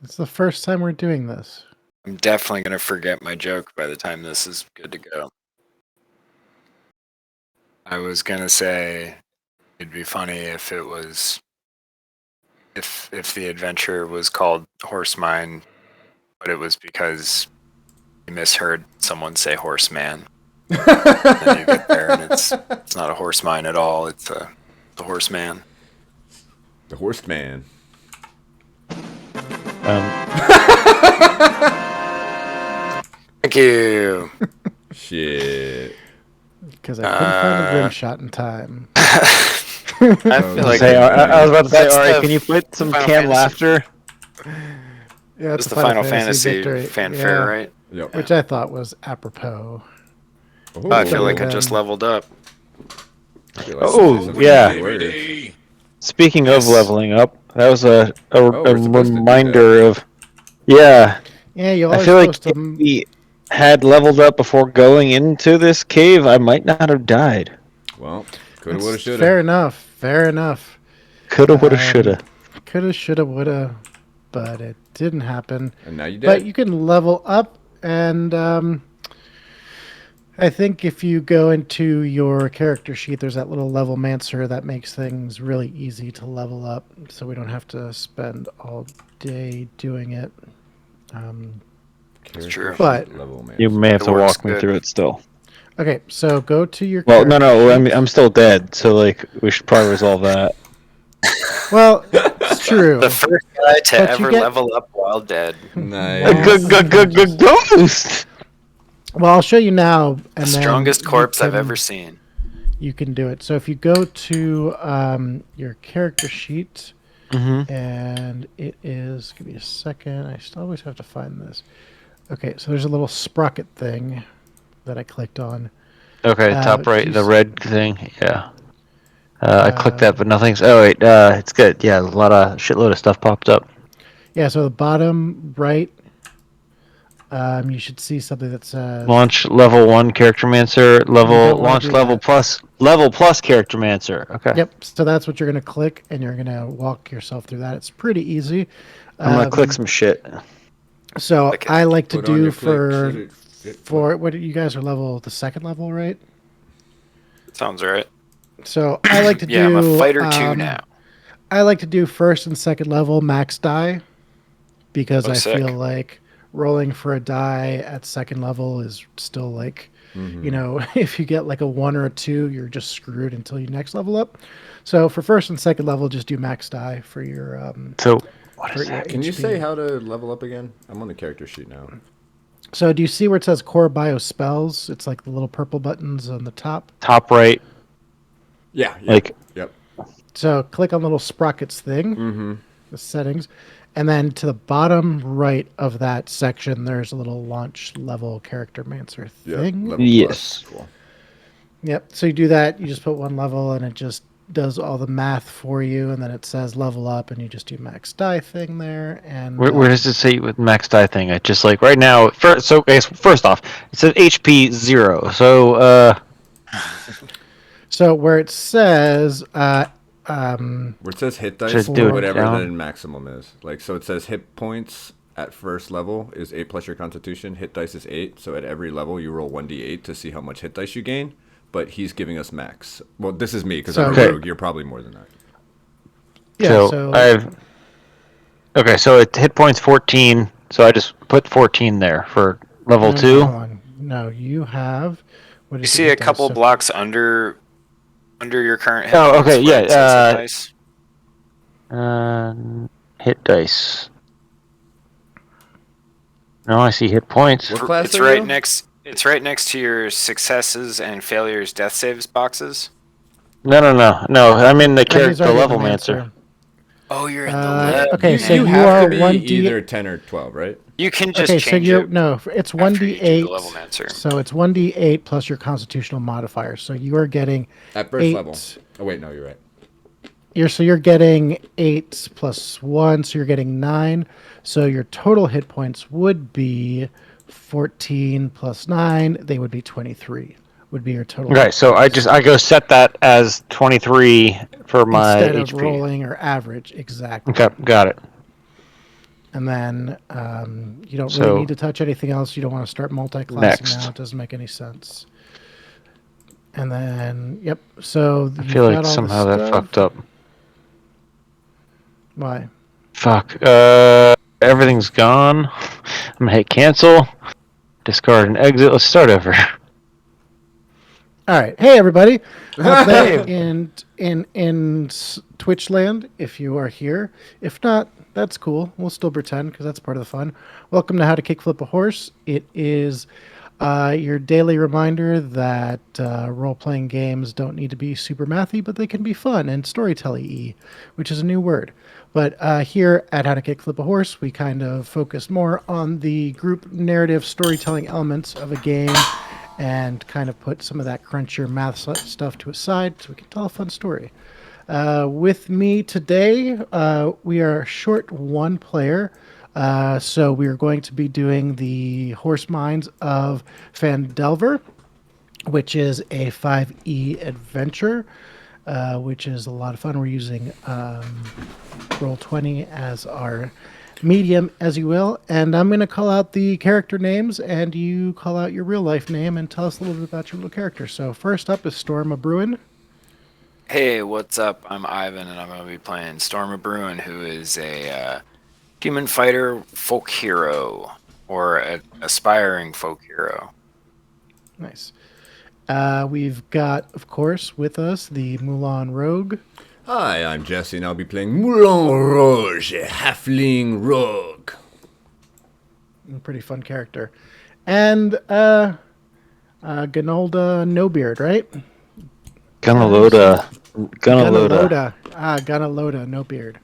It's the first time we're doing this. I'm definitely going to forget my joke by the time this is good to go. I was going to say it'd be funny if it was if the adventure was called Horse Mine, but it was because you misheard someone say horseman. And then you get there and it's not a horse mine at all. It's the horseman. The Horseman. Thank you. Shit. Because I couldn't find a rim shot in time. I feel like I was about to say, That's all right, the can you put some Final canned Fantasy. laughter? Yeah, it's the Final Fantasy victory. fanfare, Yeah, right? Yep. which I thought was apropos. Oh, I feel like I then- just leveled up. I feel like Oh, something yeah. weird. Speaking Yes. of leveling up, that was a we're supposed to do reminder of... Yeah, Yeah, you're I always feel like supposed if to. we had leveled up before going into this cave, I might not have died. Well, coulda, That's woulda, shoulda. fair enough. Fair enough. Coulda, woulda, shoulda. Coulda, shoulda, woulda, but it didn't happen. And now you did. But you can level up, and I think if you go into your character sheet, there's that little level mancer that makes things really easy to level up, so we don't have to spend all day doing it. Character true. sheet But- level, man. You may have It to works walk me good. through it still. Okay, so go to your. Well, no, character sheet. I'm still dead, so like we should probably resolve that. Well, it's true. The first guy to But you ever get- level up while dead. Nice. Ghost. Well, I'll show you now, and then Strongest you corpse I've can- ever seen. You can do it. So if you go to your character sheet, Mm-hmm. and it is. Give me a second. I still always have to find this. Okay, so there's a little sprocket thing that I clicked on. Okay, top do right, you the s- red thing. Yeah. I clicked that, but nothing's. Oh wait, it's good. Yeah, shitload of stuff popped up. Yeah, so the bottom right, you should see something that says Launch level 1 character mancer. don't wanna Launch do level that. plus character mancer. Okay. Yep. So that's what you're gonna click, and you're gonna walk yourself through that. It's pretty easy. I'm gonna click some shit. So Click it. I like to Put on do your click, for should it fit? what you guys are the second level, right? Sounds right. So I like to do. Yeah, I'm a fighter 2 now. I like to do first and second level max die because Oh, I sick. feel like rolling for a die at second level is still like, you know, if you get like a 1 or a 2, you're just screwed until you next level up. So for first and second level, just do max die for your. So what for is your that? Can you HP. say how to level up again? I'm on the character sheet now. So do you see where it says core bio spells? It's like the little purple buttons on the top. Top right. Yeah. Like- Yep. So click on the little sprockets thing, Mm-hmm. the settings, and then to the bottom right of that section, there's a little launch level character mancer thing. Level Yes. plus. Cool. Yep. So you do that. You just put one level, and it just does all the math for you, and then it says level up, and you just do max die thing there. And Where does it say with max die thing? I just like right now. First off, it says HP 0. So so where it says Where it says hit dice, Just do it whatever down. the maximum is. Like, so it says hit points at first level is 8 plus your constitution. Hit dice is 8. So at every level, you roll 1d8 to see how much hit dice you gain. But he's giving us max. Well, this is me because I'm So- a rogue. You're probably more than that. yeah. so it hit points 14. So I just put 14 there for level no, 2. hold on. No, you have. What You is see it? a couple So- blocks under your current hit Oh, points okay, where it yeah, says hit dice. Hit dice. No, I see hit points. What class It's are right you? next. It's right next to your successes and failures death saves boxes. No. I'm in the and he's character already level the mancer. Oh, you're in the Uh, lab. okay, so you you have are to be 1d8 either 10 or 12, right? You can just Okay, so change you're it. no, it's after you do the 1d8. level mancer. So it's 1d8 plus your constitutional modifier. So you are getting At first 8. level. Oh, wait, no, you're right. You're getting 8 plus 1, so you're getting 9. So your total hit points would be 14 plus 9. They would be 23. Would be your total. Okay, hit so points. I go set that as 23 for my instead of HP. rolling or average, exactly. Okay, got it. And then you don't really So need to touch anything else. You don't want to start multi-classing next, now. It doesn't make any sense. And then, yep. So I feel you've got like all the somehow that stuff. fucked up. Why? Fuck. Everything's gone. I'm gonna hit cancel. Discard and exit. Let's start over. All right. Hey, everybody out there Hey. in Twitch land, if you are here. If not, that's cool. We'll still pretend because that's part of the fun. Welcome to How to Kickflip a Horse. It is your daily reminder that role-playing games don't need to be super mathy, but they can be fun and storytelling-y, which is a new word. But here at How to Kickflip a Horse, we kind of focus more on the group narrative storytelling elements of a game and kind of put some of that crunchier math stuff to a side so we can tell a fun story. With me today, we are short one player. So we are going to be doing the Horse Mines of Phandelver, which is a 5e adventure, which is a lot of fun. We're using Roll20 as our medium, as you will. And I'm going to call out the character names, and you call out your real life name and tell us a little bit about your little character. So first up is Storma Bruin. Hey, what's up? I'm Ivan, and I'm going to be playing Storma Bruin, who is a demon fighter folk hero, or an aspiring folk hero. Nice. We've got, of course, with us the Mulan Rogue. Hi, I'm Jesse, and I'll be playing Moulin Rouge, a halfling rogue. Pretty fun character. And Ganolda No-Beard, right? Gonna Guys? load Ganaloda. Ganaloda No-Beard.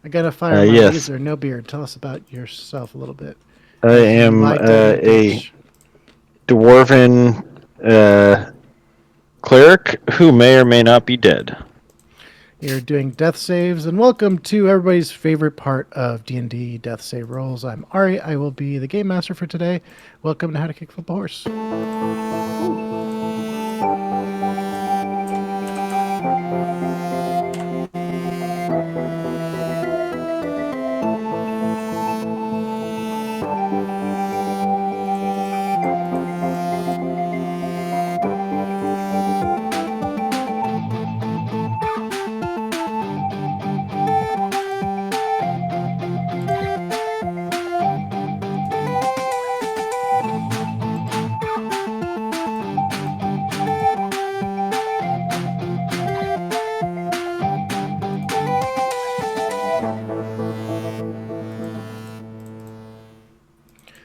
I got to fire my yes. laser. No-Beard. Tell us about yourself a little bit. I As you am lie dead in a ditch. dwarven cleric who may or may not be dead. You're doing death saves, and welcome to everybody's favorite part of D&D death save rolls. I'm Ari. I will be the game master for today. Welcome to How to Kickflip a Horse.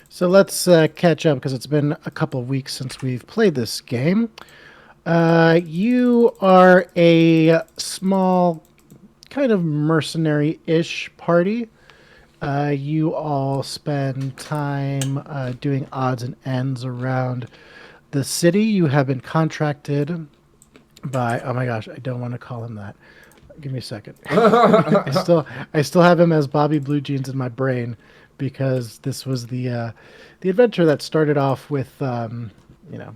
So let's catch up because it's been a couple of weeks since we've played this game. You are a small, kind of mercenary-ish party. You all spend time doing odds and ends around the city. You have been contracted by. Oh my gosh, I don't want to call him that. Give me a second. I still have him as Bobby Blue Jeans in my brain because this was the adventure that started off with you know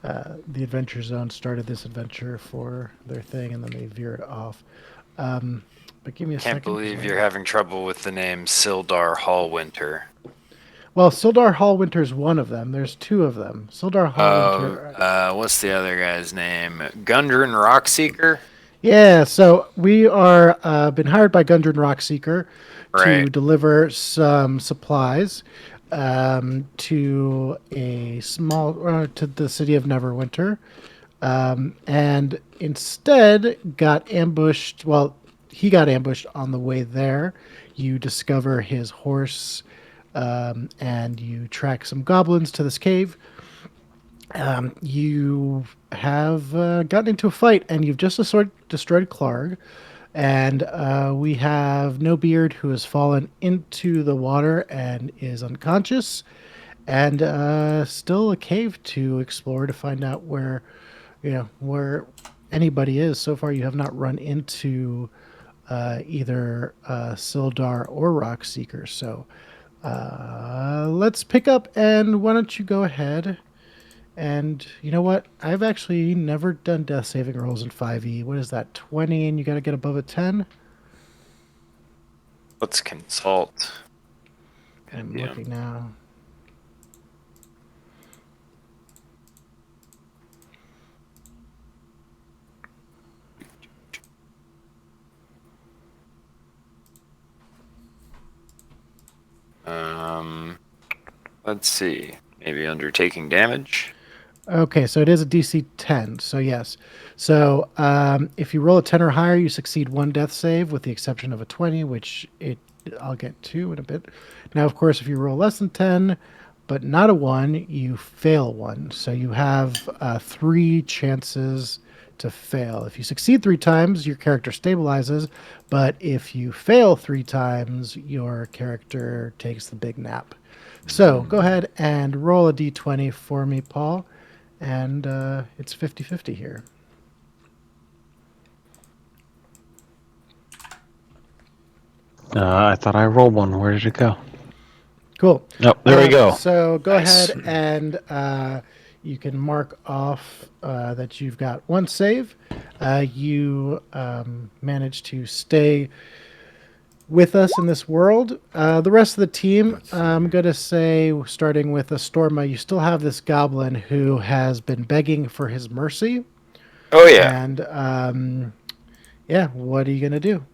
the Adventure Zone started this adventure for their thing and then they veered off. But give me a second. Can't believe you're having trouble with the name Sildar Hallwinter. Well, Sildar Hallwinter's one of them. There's two of them. Sildar Hallwinter. What's the other guy's name? Gundren Rockseeker? Yeah, so we are been hired by Gundren Rockseeker to Right. deliver some supplies to a small to the city of Neverwinter, and instead got ambushed. Well, he got ambushed on the way there. You discover his horse, and you track some goblins to this cave. You have gotten into a fight, and you've just destroyed Clark. And we have No Beard, who has fallen into the water and is unconscious, and still a cave to explore to find out where anybody is. So far, you have not run into either Sildar or Rockseeker. So let's pick up, and why don't you go ahead? And you know what? I've actually never done death saving rolls in 5e. What is that, 20, and you got to get above a 10? Let's consult. I'm Yeah. looking now. Let's see. Maybe undertaking damage. Okay, so it is a DC 10. So yes. So if you roll a 10 or higher, you succeed one death save, with the exception of a 20, which I'll get to in a bit. Now, of course, if you roll less than 10, but not a 1, you fail one. So you have 3 chances to fail. If you succeed 3 times, your character stabilizes. But if you fail 3 times, your character takes the big nap. So go ahead and roll a d20 for me, Paul. And it's 50-50 here. I thought I rolled one. Where did it go? Cool. Oh, there we go. So go Nice. ahead and you can mark off that you've got one save. You managed to stay with us in this world. The rest of the team, I'm going to say, starting with Astorma, you still have this goblin who has been begging for his mercy. Oh yeah. And yeah, what are you going to do?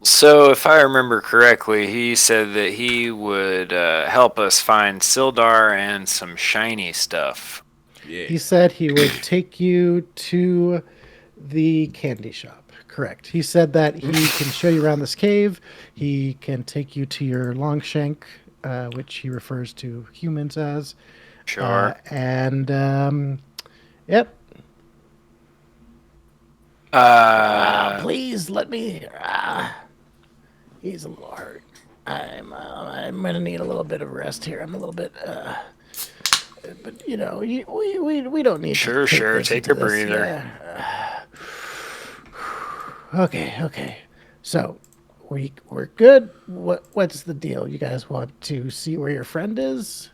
So if I remember correctly, he said that he would help us find Sildar and some shiny stuff. Yeah. He said he would take you to the candy shop. Correct. He said that he can show you around this cave. He can take you to your Longshank, which he refers to humans as. Sure. Yep. Please let me. He's a little hurt. I'm gonna need a little bit of rest here. I'm a little bit. But you know, we don't need. Sure, to take sure. this Take into a this, breather. yeah. Okay. So, we're good. What's the deal? You guys want to see where your friend is?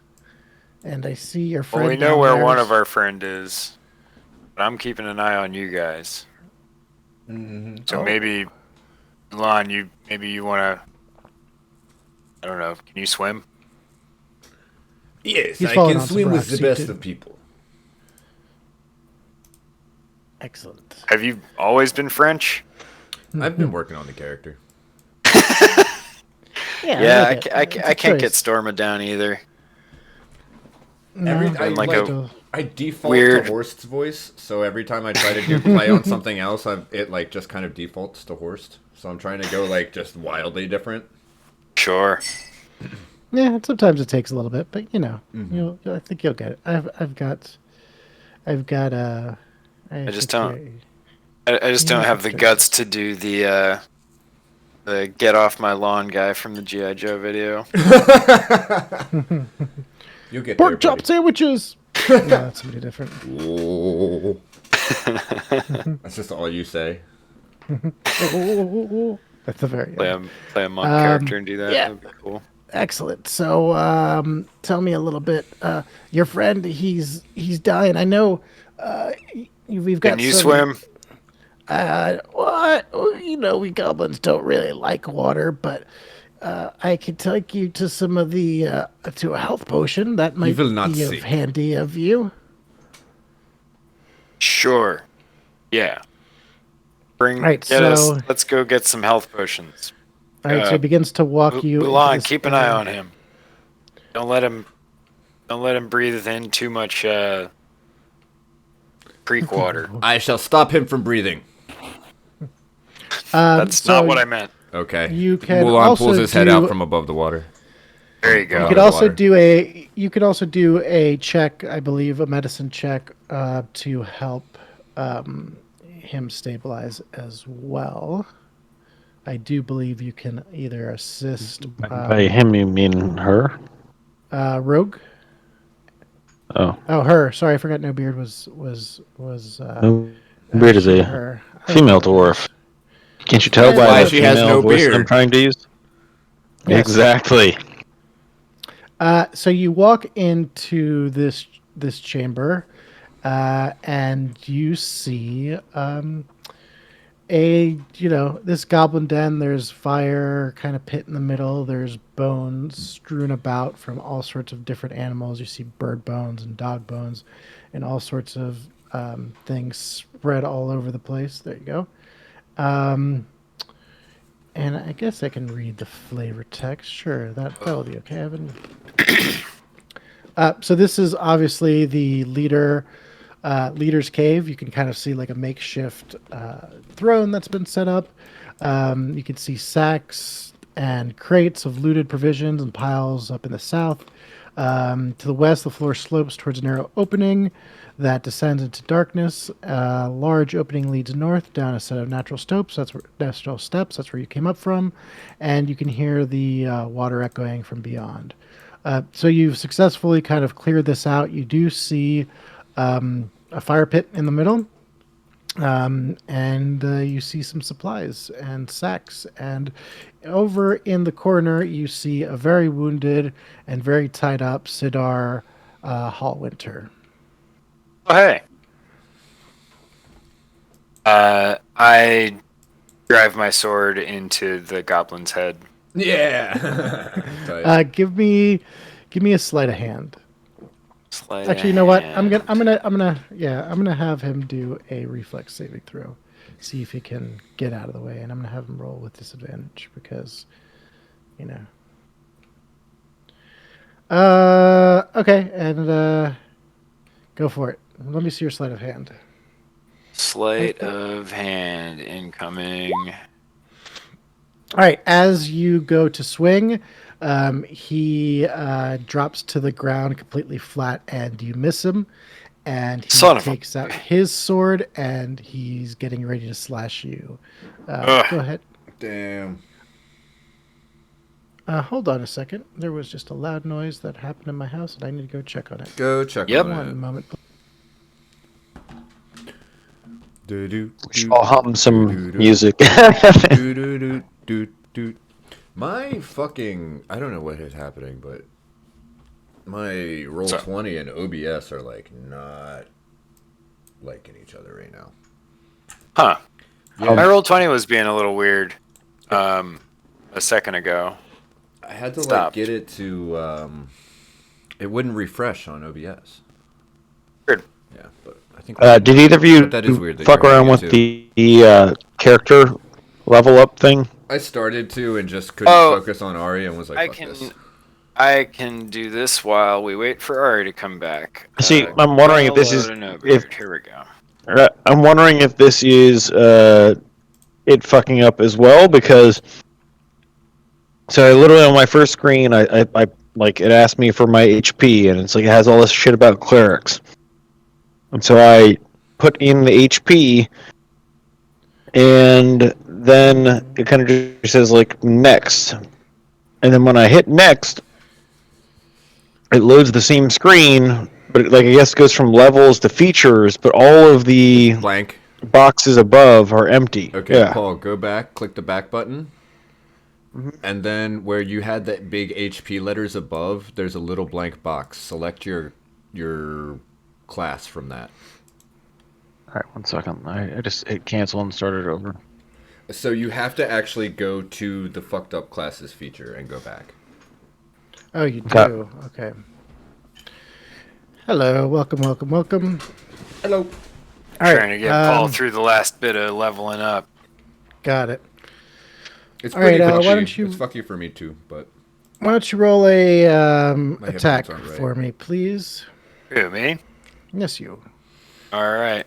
And I see your friend. Well, we know down where there. one of our friend is, but I'm keeping an eye on you guys. So maybe, Lon, you want to. I don't know. Can you swim? Yes, He's I fallen can on some swim with rocks, the so you best didn't. of people. Excellent. Have you always been French? I've been working on the character. Yeah, like it. I It's a can't get choice. Storma down either. No, I like like a I default weird- to Horst's voice, so every time I try to play on something else, it like just kind of defaults to Horst. So I'm trying to go like just wildly different. Sure. Yeah, sometimes it takes a little bit, but I think you'll get it. I've got I just think don't. you- I just don't Yeah, have the sure. guts to do the get off my lawn guy from the GI Joe video. You'll get pork there, chop sandwiches. No, that's somebody different. buddy. That's just all you say. That's the very end. Play a monk character and do that. yeah. That'd be cool. Excellent. So, tell me a little bit. Your friend, he's dying. I know. We've got. Can you some, swim? What? You know, we goblins don't really like water, but I can take you to some of the to a health potion. That might will not be see. of handy of you. Sure. Yeah. Right, Let's go get some health potions. All right, so he begins to walk you. into Mulan, this keep an eye area. on him. Don't let him breathe in too much creek water. I shall stop him from breathing. That's so not what I meant. Okay. You can Mulan also pulls his head out do- from above the water. There you go. You could the also water. do a check, I believe, a medicine check to help him stabilize as well. I do believe you can either assist By him, you mean her? Rogue. Oh, Oh, her. Sorry, I forgot. No beard was no beard is a her. I female apologize. dwarf. Can't you tell That's by why the she has female no voice beard. I'm trying to use? Yes. Exactly. So you walk into this chamber, and you see this goblin den. There's fire kind of pit in the middle. There's bones strewn about from all sorts of different animals. You see bird bones and dog bones and all sorts of things spread all over the place. There you go. And I guess I can read the flavor text. Sure, that'll be okay, Evan. So this is obviously the leader's cave. You can kind of see like a makeshift throne that's been set up. You can see sacks and crates of looted provisions and piles up in the south. To the west, the floor slopes towards a narrow opening that descends into darkness. A large opening leads north down a set of natural steps. Natural steps. That's where you came up from, and you can hear the water echoing from beyond. So you've successfully kind of cleared this out. You do see a fire pit in the middle, and you see some supplies and sacks. And over in the corner, you see a very wounded and very tied up Sidar Hallwinter. Oh, hey. I drive my sword into the goblin's head. Yeah. Tight. Give me a sleight of hand. Sleight Actually, you of know what? hand. I'm gonna have him do a reflex saving throw, see if he can get out of the way, and I'm gonna have him roll with disadvantage because, you know. Okay, and go for it. Let me see your sleight of hand. Sleight of hand incoming. All right, as you go to swing, he drops to the ground completely flat, and you miss him. And he Son of a takes out his sword, and he's getting ready to slash you. Ugh. Go ahead. Damn. Hold on a second. There was just a loud noise that happened in my house, and I need to go check on it. Go check Yep. on One it. moment. Do-do, We should all hum some do-do-do. music. Do. My fucking, I don't know what is happening, but my roll So- 20 and OBS are like not liking each other right now. Huh. Yeah. My roll 20 was being a little weird a second ago. I had to like Stopped. get it to it wouldn't refresh on OBS. Weird. Yeah, but I think Did either of you but that is weird that fuck you're around having with it the character level up thing? I started to and just couldn't Oh, focus on Ari and was like, fuck this. I can do this while we wait for Ari to come back. See, I'm wondering if this is download an if upgrade. Here we go. I'm wondering if this is it fucking up as well, because so I literally on my first screen I like it asked me for my HP, and it's like it has all this shit about clerics, and so I put in the HP, and then it kind of just says like next, and then when I hit next, it loads the same screen, but it, like I guess goes from levels to features, but all of the Blank. boxes above are empty. Okay, Yeah. Paul, go back, click the back button. And then where you had that big HP letters above, there's a little blank box. Select your class from that. All right, 1 second. I just hit cancel and started over. So you have to actually go to the fucked up classes feature and go back. Oh, you Okay. do? Okay. Hello. Welcome. Hello. All right. Trying to get Paul through the last bit of leveling up. Got it. It's All right, pretty fucky. why don't you- It's fucky for me too, but Why don't you roll a My hit attack points aren't right. for me, please? Who, me? Yes, you. All right.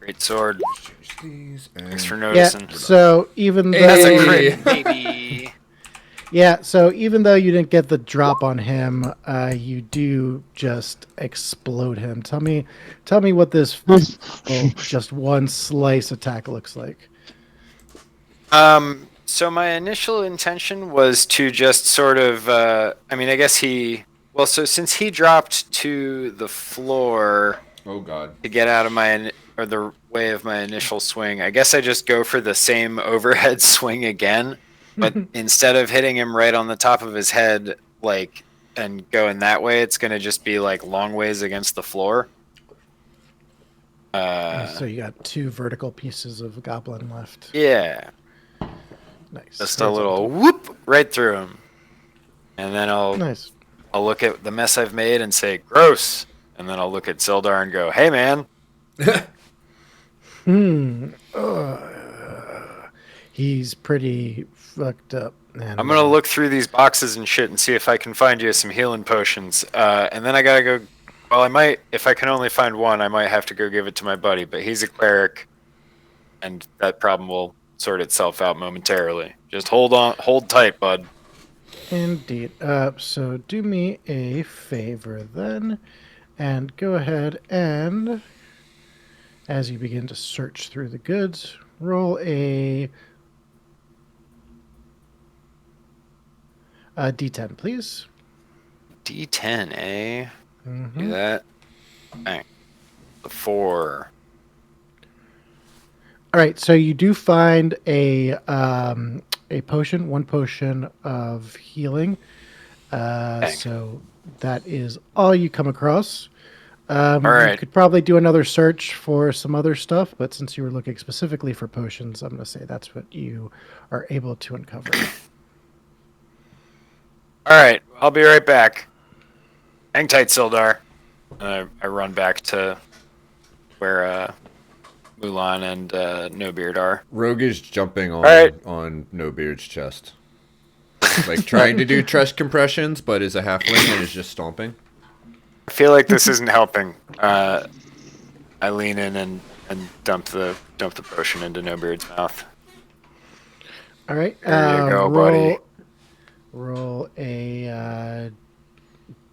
Great sword. change these and Thanks for Yeah. noticing. So even though That's a Hey. crit, baby. Yeah, so even though you didn't get the drop on him, you do just explode him. Tell me what this just one slice attack looks like. So my initial intention was to just sort of, I mean, I guess so since he dropped to the floor oh god. to get out of the way of my initial swing, I guess I just go for the same overhead swing again, but instead of hitting him right on the top of his head, like, and going that way, it's going to just be like long ways against the floor. So you got 2 vertical pieces of goblin left. Yeah, Nice. just a little whoop right through him, and then Nice. I'll look at the mess I've made and say gross, and then I'll look at Sildar and go, hey man. He's pretty fucked up. And, I'm gonna look through these boxes and shit and see if I can find you some healing potions. And then I gotta go. Well, I might, if I can only find one, I might have to go give it to my buddy. But he's a cleric, and that problem will sort itself out momentarily. Just hold on, hold tight, bud. Indeed. So do me a favor then, and go ahead and, as you begin to search through the goods, roll a D10, please. D10, eh? Mm-hmm. Do that. Bang. The 4. All right, so you do find a potion, 1 potion of healing. So that is all you come across. All You right. could probably do another search for some other stuff, but since you were looking specifically for potions, I'm going to say that's what you are able to uncover. All right. I'll be right back. Hang tight, Sildar. I run back to where Mulan and No Beard are. Rogue is jumping on right. on No Beard's chest, like trying to do chest compressions, but is a halfling and is just stomping. I feel like this isn't helping. I lean in and dump the potion into No Beard's mouth. All right, There you go, buddy. Roll a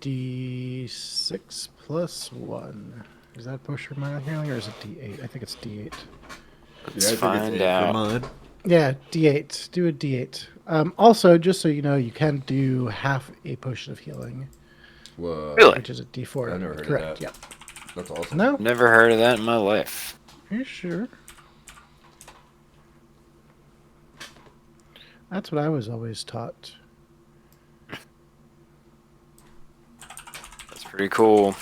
D6 plus 1. Is that potion minor healing or is it D8? I think it's D8. Let's find out. Mine. Yeah, D8. Do a D8. Also, just so you know, you can do half a potion of healing, Whoa. Really? which is a D4. I've never heard of Correct. that. Yeah. That's awesome. No? Never heard of that in my life. Are you sure? That's what I was always taught. That's pretty cool.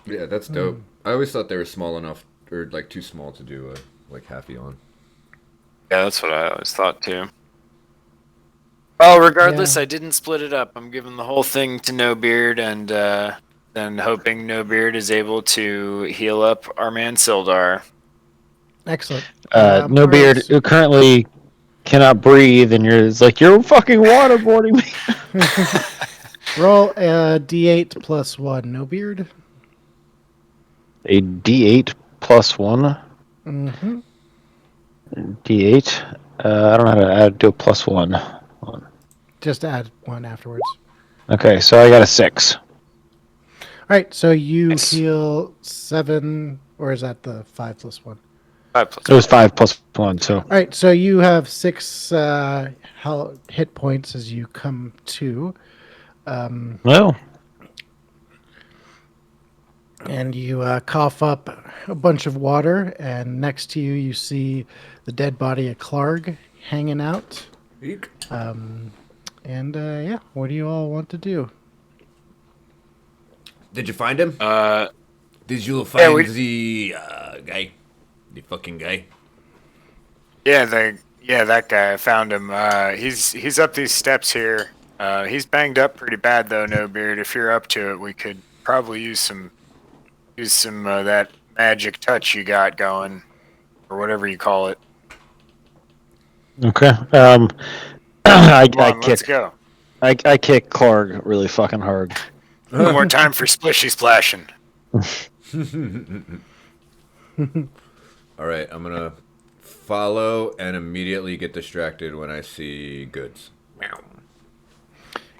Yeah, that's dope. I always thought they were small enough, or like too small to do like halfy on. Yeah, that's what I always thought too. Well, regardless, Yeah. I didn't split it up. I'm giving the whole thing to No Beard, and then hoping No Beard is able to heal up our man Sildar. Excellent. No all right, Beard, who currently cannot breathe, and it's like, you're fucking waterboarding me. Roll a D8 plus 1. No beard. A D8 plus 1. Mm-hmm. D8. I don't know how to do a plus 1. Just add 1 afterwards. Okay, so I got a 6. All right, so you Nice. heal 7, or is that the 5 plus 1? 5 plus It was 5 plus 1, so. All right, so you have 6 hit points as you come to. Well, And you cough up a bunch of water, and next to you, you see the dead body of Clarg hanging out. And yeah, what do you all want to do? Did you find him? Did you yeah, find we- the guy? The fucking guy? Yeah, that guy. I found him. He's up these steps here. He's banged up pretty bad though, No Beard. If you're up to it, we could probably use some that magic touch you got going, or whatever you call it. okay. Come I on, let's kick go. I kick Clarg really fucking hard. No more time for splishy splashing. All right, I'm gonna follow and immediately get distracted when I see goods. Meow.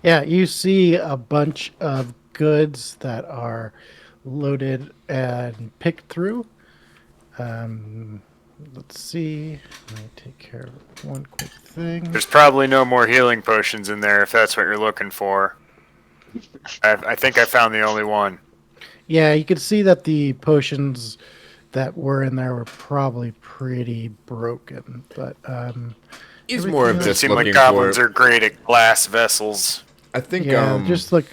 Yeah, you see a bunch of goods that are loaded and picked through. Let's see. Let me take care of one quick thing. There's probably no more healing potions in there if that's what you're looking for. I think I found the only one. Yeah, you could see that the potions that were in there were probably pretty broken, but He's more of Everything It just seems like looking goblins for. are great at glass vessels. I think yeah, just look.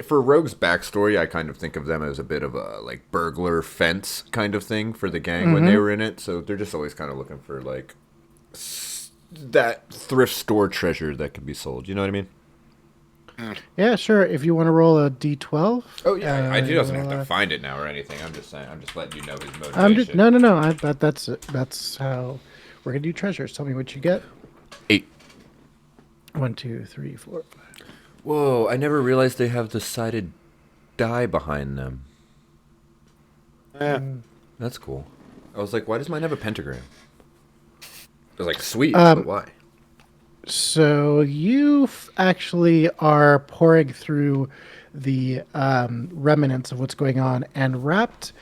for Rogue's backstory, I kind of think of them as a bit of a like burglar fence kind of thing for the gang when they were in it. So they're just always kind of looking for like that thrift store treasure that can be sold. You know what I mean? Yeah, sure. If you want to roll a d12. Oh yeah, he doesn't you'll, have to find it now or anything. I'm just saying. I'm just letting you know his motivation. I'm just no. That's how we're gonna do treasures. Tell me what you get. 8. 1, 2, 3, 4. Whoa! I never realized they have the sided die behind them. Yeah. That's cool. I was like, why does mine have a pentagram? I was like, sweet, but why? So you actually are pouring through the remnants of what's going on, and wrapped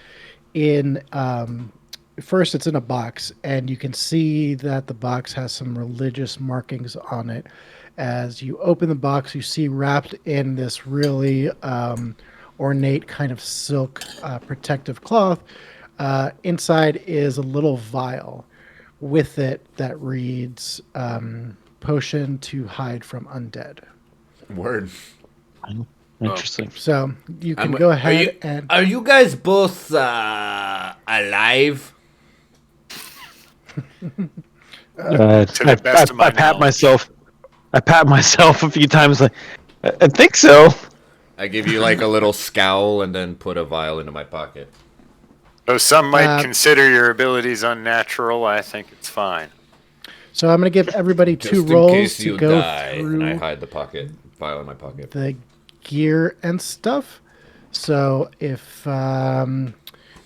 in. First, it's in a box, and you can see that the box has some religious markings on it. As you open the box, you see wrapped in this really ornate kind of silk protective cloth. Inside is a little vial with it that reads potion to hide from undead. Word. Interesting. So you can go ahead and Are you guys both alive? To the best of my I pat knowledge. myself. I pat myself a few times. Like, I think so. I give you like a little scowl and then put a vial into my pocket. Though some might consider your abilities unnatural, I think it's fine. so I'm going to give everybody Just two in rolls case to you go die, and I through hide the vial in my pocket. the gear and stuff. So if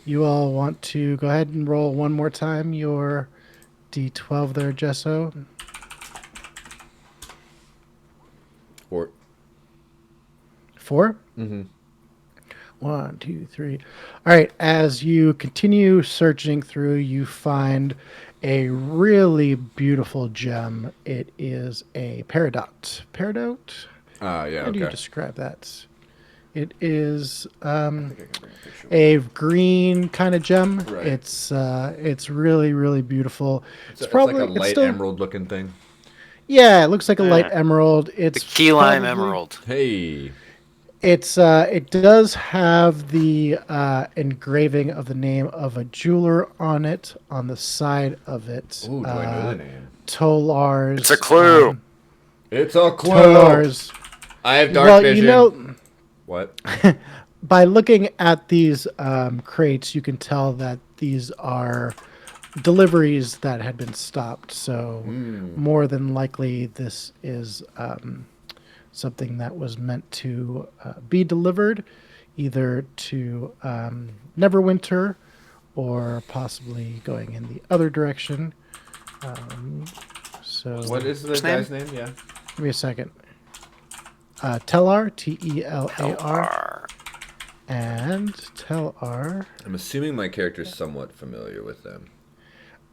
you all want to go ahead and roll one more time your d12 there, Gesso. Or 4? Mm-hmm. 1, 2, 3. All right. As you continue searching through, you find a really beautiful gem. It is a peridot. Peridot? yeah, How do you okay. describe that? It is a green kind of gem. Right. It's really, really beautiful. It's like a light emerald looking thing. Yeah, it looks like a light Yeah. emerald. The It's key lime probably- emerald. Hey. it does have the engraving of the name of a jeweler on it on the side of it. Ooh, do I know the name? Tolar's. It's a clue. It's a clue. Tolar's. I have dark Well, vision. you know, What? by looking at these crates, you can tell that these are deliveries that had been stopped. So more than likely, this is something that was meant to be delivered either to Neverwinter or possibly going in the other direction. So What is the His name? guy's name? Yeah. give me a second. Telar, Telar, and Telar. I'm assuming my character's somewhat familiar with them.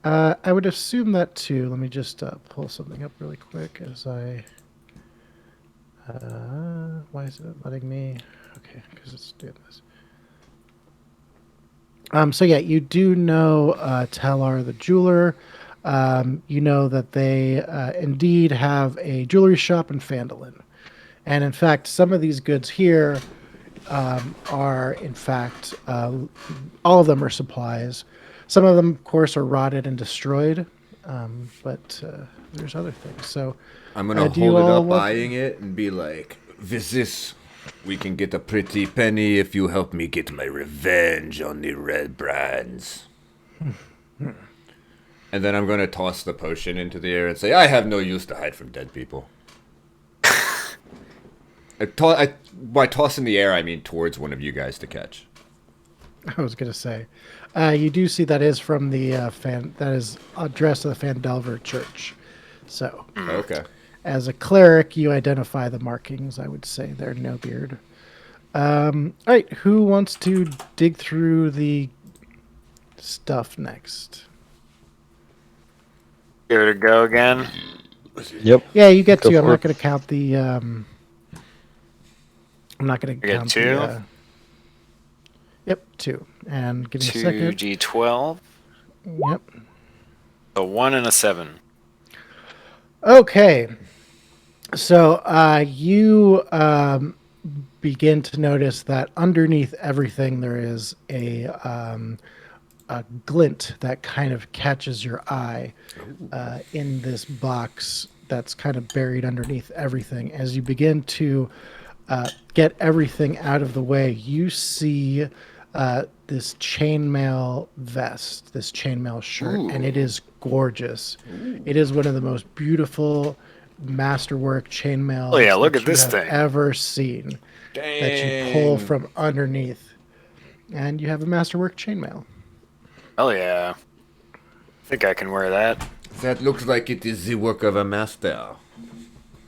I would assume that too. Let me just pull something up really quick as I. Why is it letting me? Okay, because it's doing this. So yeah, you do know Talar the jeweler. You know that they indeed have a jewelry shop in Phandelver. And in fact, some of these goods here are, in fact, all of them are supplies. Some of them, of course, are rotted and destroyed, but there's other things. So I'm gonna do you hold it all up, want- eyeing it, and be like, "This, we can get a pretty penny if you help me get my revenge on the Red Brands." And then I'm gonna toss the potion into the air and say, "I have no use to hide from dead people." By toss in the air, I mean towards one of you guys to catch. I was gonna say, you do see that is from the that is addressed to the Phandelver Church. So, Okay. as a cleric, you identify the markings. I would say they're no beard. All right, who wants to dig through the stuff next? Give it a go again. Yep. Yeah, you get Go to. I'm for not it. going to count the. I'm not going to get count 2? the. Yep, 2. And give me a second. 2d12. Yep. A 1 and a 7. Okay. So you begin to notice that underneath everything there is a glint that kind of catches your eye in this box that's kind of buried underneath everything. As you begin to get everything out of the way, you see this chainmail vest, this chainmail shirt, and it is gorgeous. It is one of the most beautiful masterwork chainmails Oh yeah, look that at you this have thing. ever seen. That you pull from underneath, and you have a masterwork chainmail. Oh yeah. I think I can wear that. That looks like it is the work of a master. You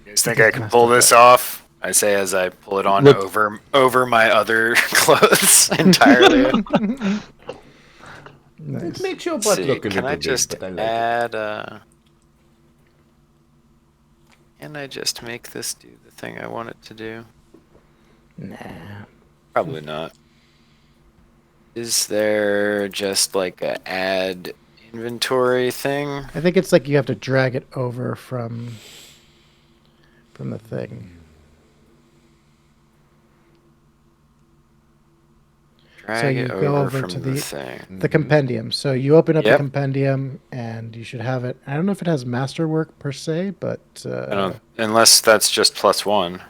guys think I can pull this off? I say as I pull it on Look- over my other clothes entirely. Nice. It makes your Let's butt see, look a can little I big, just but I like add can I just make this do the thing I want it to do? Nah. Probably not. Is there just like a add inventory thing? I think it's like you have to drag it over from the thing. Drag you it go over over from to the the- thing. The compendium. So you open up the Yep. compendium, and you should have it. I don't know if it has masterwork per se, but I don't, unless that's just +1.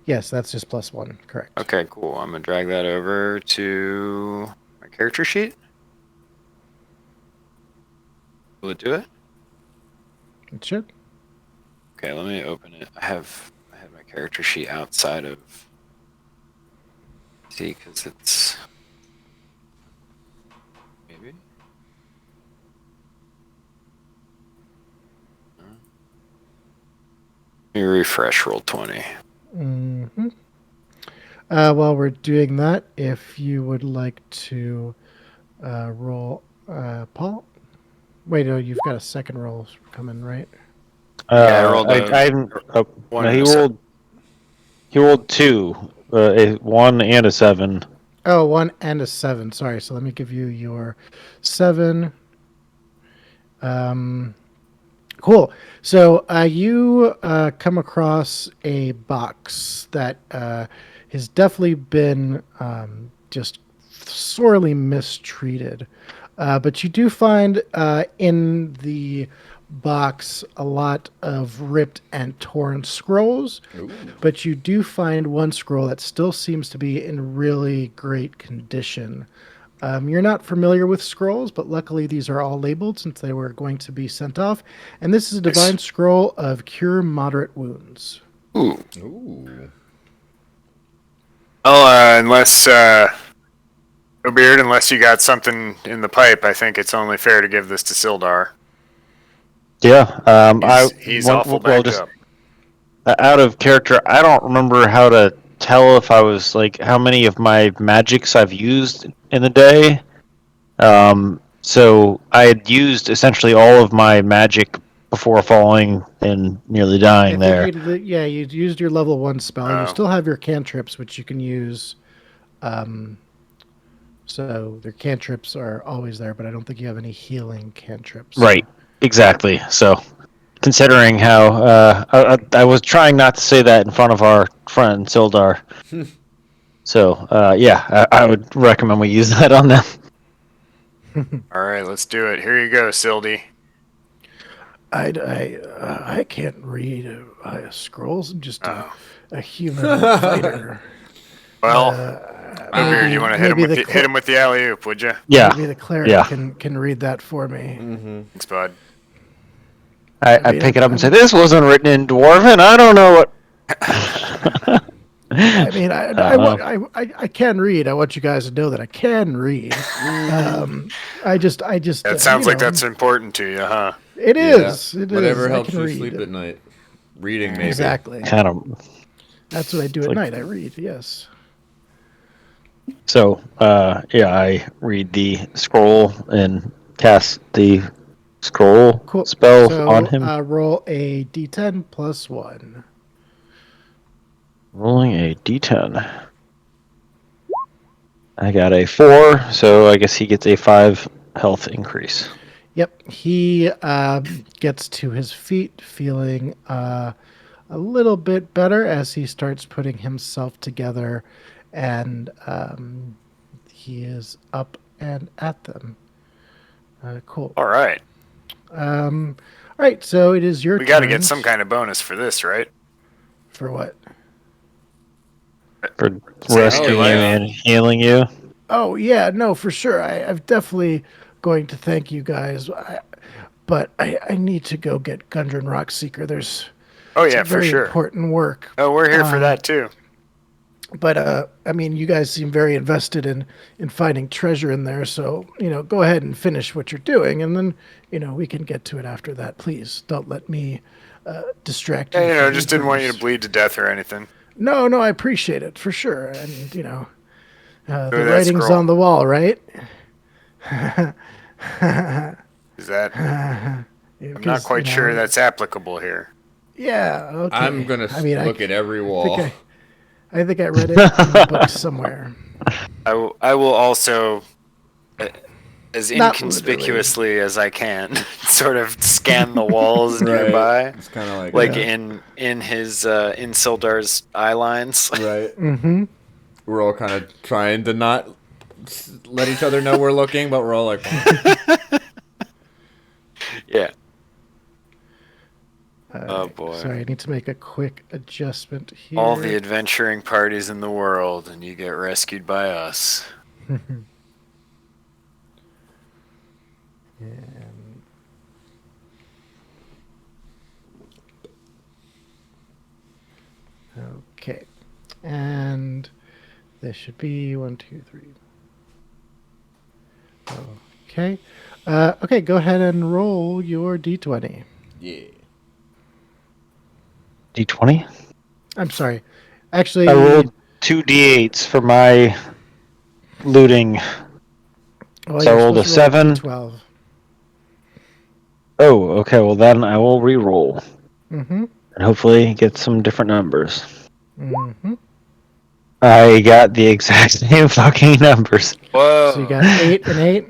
yes, that's just +1. Correct. Okay, cool. I'm gonna drag that over to my character sheet. Will it do it? It should. Okay, let me open it. I have my character sheet outside of. See, because it's maybe. Let me refresh Roll20. Mm-hmm. While we're doing that, if you would like to roll, Paul. Wait, no, you've got a second roll coming, right? Yeah, I rolled one no, and he a rolled. He rolled 2, a 1 and a 7. Oh, 1 and a 7. Sorry. So let me give you your 7. Cool. So you come across a box that has definitely been just sorely mistreated. But you do find in the box a lot of ripped and torn scrolls. But you do find one scroll that still seems to be in really great condition. You're not familiar with scrolls, but luckily these are all labeled since they were going to be sent off. And this is a divine scroll of cure moderate wounds. Ooh. Ooh. Well, unless Beard, unless you got something in the pipe, I think it's only fair to give this to Sildar. Yeah. He's awful backed up. Out of character, I don't remember how to tell if I was like how many of my magics I've used in the day. So I had used essentially all of my magic before falling and nearly dying there. You used your level 1 spell. You Oh. still have your cantrips, which you can use. So their cantrips are always there, but I don't think you have any healing cantrips. Right. Exactly. So, considering how I was trying not to say that in front of our friend Sildar. So, I would recommend we use that on them. All right, let's do it. Here you go, Sildy. I can't read scrolls. I'm just Oh. a human fighter. Well, maybe- you want to maybe hit him with the alley oop, would you? Yeah. Maybe the cleric Yeah. can read that for me. Thanks, bud. I pick it up and say, "This wasn't written in Dwarven. I don't know what." I mean, I can read. I want you guys to know that I can read. I just. That sounds like that's important to you, huh? It is. It is. Whatever I helps can you read. sleep at night. Reading, maybe. Exactly. Kind of. That's what I do at night. I read. Yes. So, I read the scroll and cast the scroll Cool. spell So, on him. Roll a d10 plus 1. Rolling a d10. I got a 4, so I guess he gets a 5 health increase. Yep. He gets to his feet feeling a little bit better as he starts putting himself together, and he is up and at them. Cool. All right. All right, so it is your We turn. got to get some kind of bonus for this, right? For what? For Saving rescuing your you life. and healing you. Oh yeah, no, for sure. I'm definitely going to thank you guys. But I need to go get Gundren Rockseeker. There's Oh yeah, some for very sure. important work. Oh, we're here for that too. But I mean, you guys seem very invested in finding treasure in there. So go ahead and finish what you're doing, and then we can get to it after that. Please don't let me distract you. Yeah, from just didn't want you to yours. bleed to death or anything. No, I appreciate it for sure, and the that writing's scroll. on the wall, right? Is that? I'm not quite sure that's applicable here. Yeah. Okay. I'm gonna look at every wall. I think I read it in the book somewhere. I will also, as Not inconspicuously as I can, sort of scan the walls nearby. It's kind of like in his in Sildar's eye lines. Right. Mm-hmm. We're all kind of trying to not let each other know we're looking, but we're all like, yeah. Oh boy. Sorry, I need to make a quick adjustment here. All the adventuring parties in the world, and you get rescued by us. Okay. And this should be 1, 2, 3. Okay. Okay, go ahead and roll your d20. yeah. D20? I'm sorry. Actually, I rolled 2 D8s for my looting. well, so I you're rolled a supposed to roll 7. 12. Oh, okay. Well, then I will re-roll. Mm-hmm. And hopefully get some different numbers. Mm-hmm. I got the exact same fucking numbers. Whoa. So you got 8 and 8?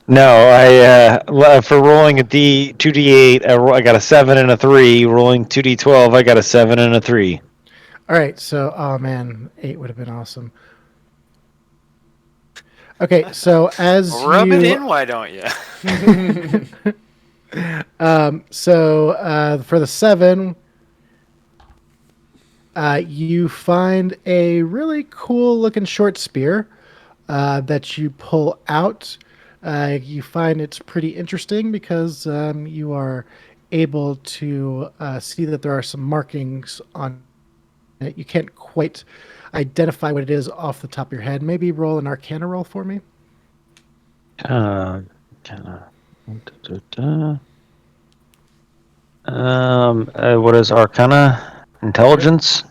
No, I for rolling a 2D8, I got a 7 and a 3. Rolling 2D12, I got a 7 and a 3. All right, so, oh man, 8 would have been awesome. Okay, so as Rub you... it in, why don't you? So for the 7, you find a really cool looking short spear that you pull out. You find it's pretty interesting because you are able to see that there are some markings on it. You can't quite identify what it is off the top of your head. Maybe roll an Arcana roll for me. What is Arcana? Intelligence?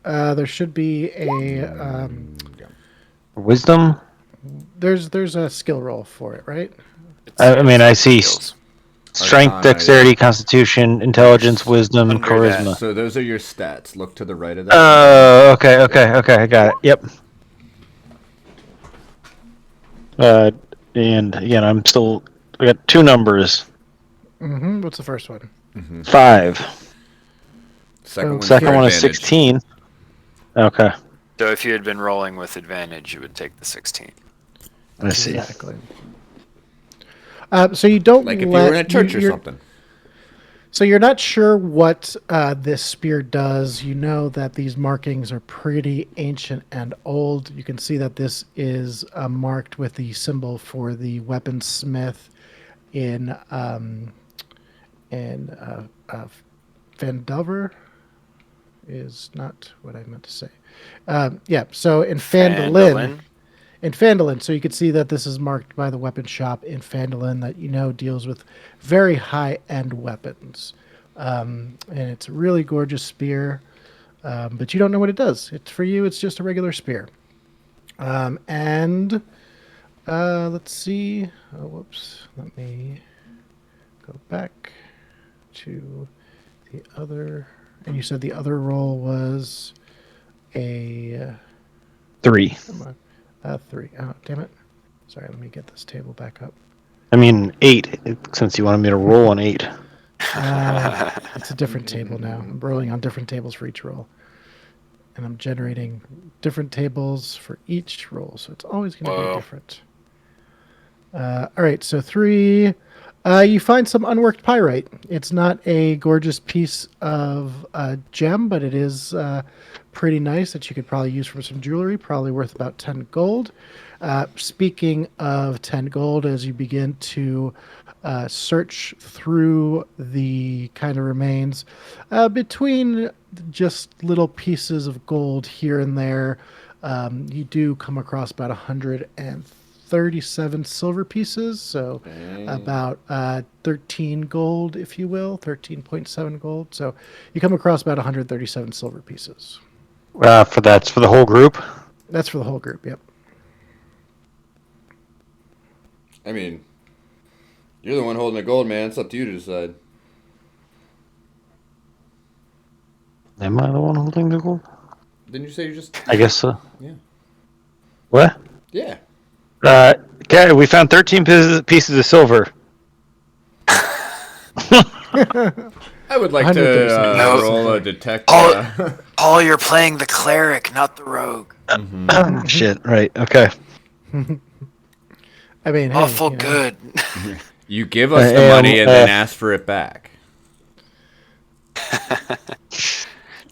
There should be a Wisdom? there's a skill roll for it, right? I mean, I see Skills. strength, Arcana, dexterity, yeah. Constitution, intelligence, wisdom, Under charisma. that. So those are your stats. Look to the right of that. Oh, okay, I got it. Yep. And again, I got 2 numbers. Mm-hmm. What's the first one? 5. Second one's Second for one is advantage. 16. Okay, So if you had been rolling with advantage, you would take the 16. I see. Exactly. So you don't Like if you were in a church or you're- something. So you're not sure what this spear does. You know that these markings are pretty ancient and old. You can see that this is marked with the symbol for the weaponsmith in Phandelver. Is not what I meant to say. Yeah, so in Phandalin. In Phandalin, so you can see that this is marked by the weapon shop in Phandalin that deals with very high-end weapons. And it's a really gorgeous spear, but you don't know what it does. For you, it's just a regular spear. And let's see. Oh, whoops. Let me go back to the other. And you said the other roll was a 3. come on. 3. Oh, damn it. Sorry, let me get this table back up. I mean 8, since you wanted me to roll an 8. It's a different table now. I'm rolling on different tables for each roll. And I'm generating different tables for each roll. So it's always going to be Whoa. different. All right, so 3. You find some unworked pyrite. It's not a gorgeous piece of gem, but it is pretty nice that you could probably use for some jewelry, probably worth about 10 gold. Speaking of 10 gold, as you begin to search through the kind of remains, between just little pieces of gold here and there, you do come across about 137 silver pieces, so about 13 gold, if you will, 13.7 gold. So you come across about 137 silver pieces. That's for the whole group. That's for the whole group. Yep. I mean, you're the one holding the gold, man. It's up to you to decide. Am I the one holding the gold? Didn't you say you just... I guess so. Yeah. What? Yeah. Okay, we found 13 pieces of silver. I would like to 137. roll a detect. Paul, you're playing the cleric, not the rogue. Shit, right, okay. I mean, hey, Awful you know, good. You give us the money and then ask for it back.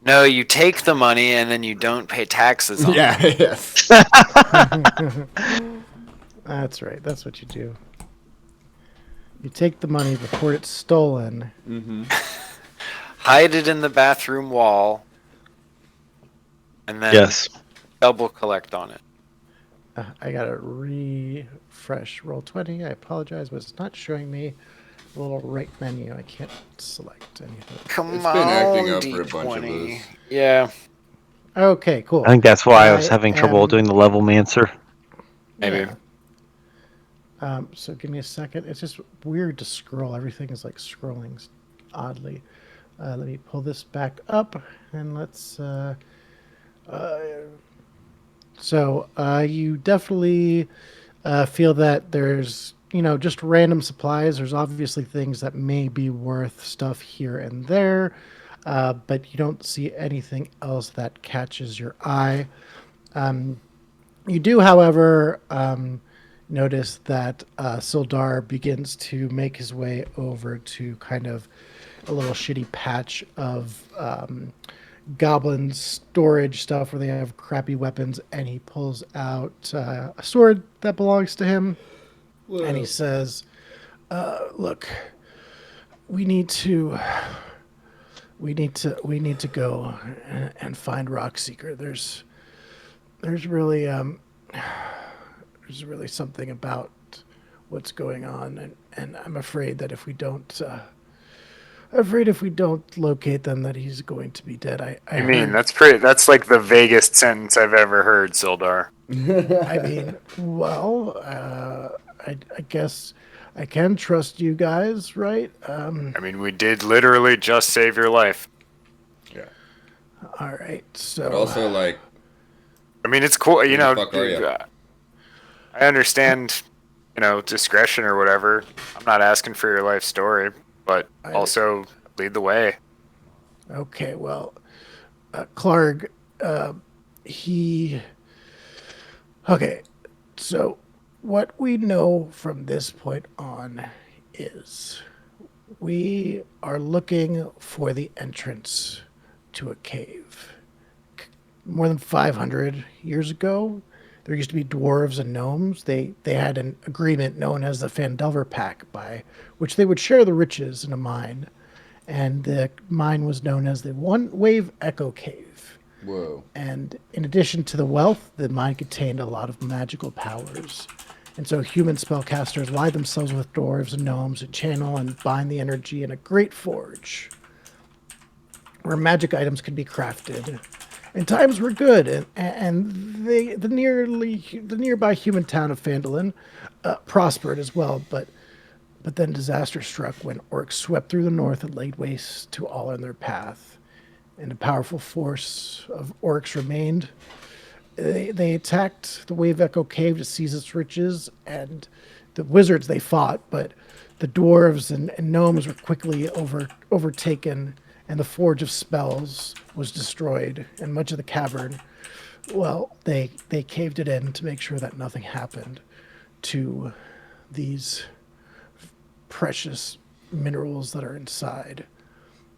No, you take the money and then you don't pay taxes on it. Yeah, yes. That's right. That's what you do. You take the money before it's stolen. Hide it in the bathroom wall. And then Yes. double collect on it. I gotta refresh roll 20. I apologize, but it's not showing me the little right menu. I can't select anything. Come It's on, been acting up for a D20. bunch of those. Yeah, Okay, cool. I think that's why I was I having trouble am- doing the level mancer. maybe. Yeah. So give me a second. It's just weird to scroll. Everything is like scrolling oddly. Let me pull this back up and let's. So you definitely feel that there's, just random supplies. There's obviously things that may be worth stuff here and there, but you don't see anything else that catches your eye. You do, however, notice that Sildar begins to make his way over to kind of a little shitty patch of goblin storage stuff where they have crappy weapons, and he pulls out a sword that belongs to him. Whoa. And he says, "Look, we need to go and find Rockseeker. There's really something about what's going on, and I'm afraid that if we don't locate them, that he's going to be dead." I mean, heard- that's like the vaguest sentence I've ever heard, Sildar. I mean, well, I guess I can trust you guys, right? I mean, we did literally just save your life. Yeah. All right, so But also, like, I mean, it's cool, the fuck are you? I understand, discretion or whatever. I'm not asking for your life story, but also lead the way. okay, well, Clark, okay, so what we know from this point on is we are looking for the entrance to a cave. More than 500 years ago, there used to be dwarves and gnomes. They had an agreement known as the Phandelver Pact, by which they would share the riches in a mine. And the mine was known as the One Wave Echo Cave. whoa. And in addition to the wealth, the mine contained a lot of magical powers. And so human spellcasters allied themselves with dwarves and gnomes to channel and bind the energy in a great forge where magic items could be crafted. And times were good, and the nearby human town of Phandelver prospered as well. But then disaster struck when orcs swept through the north and laid waste to all in their path. And a powerful force of orcs remained. They attacked the Wave Echo Cave to seize its riches, and the wizards they fought, but the dwarves and gnomes were quickly overtaken, and the Forge of Spells was destroyed, and much of the cavern, well, they caved it in to make sure that nothing happened to these precious minerals that are inside.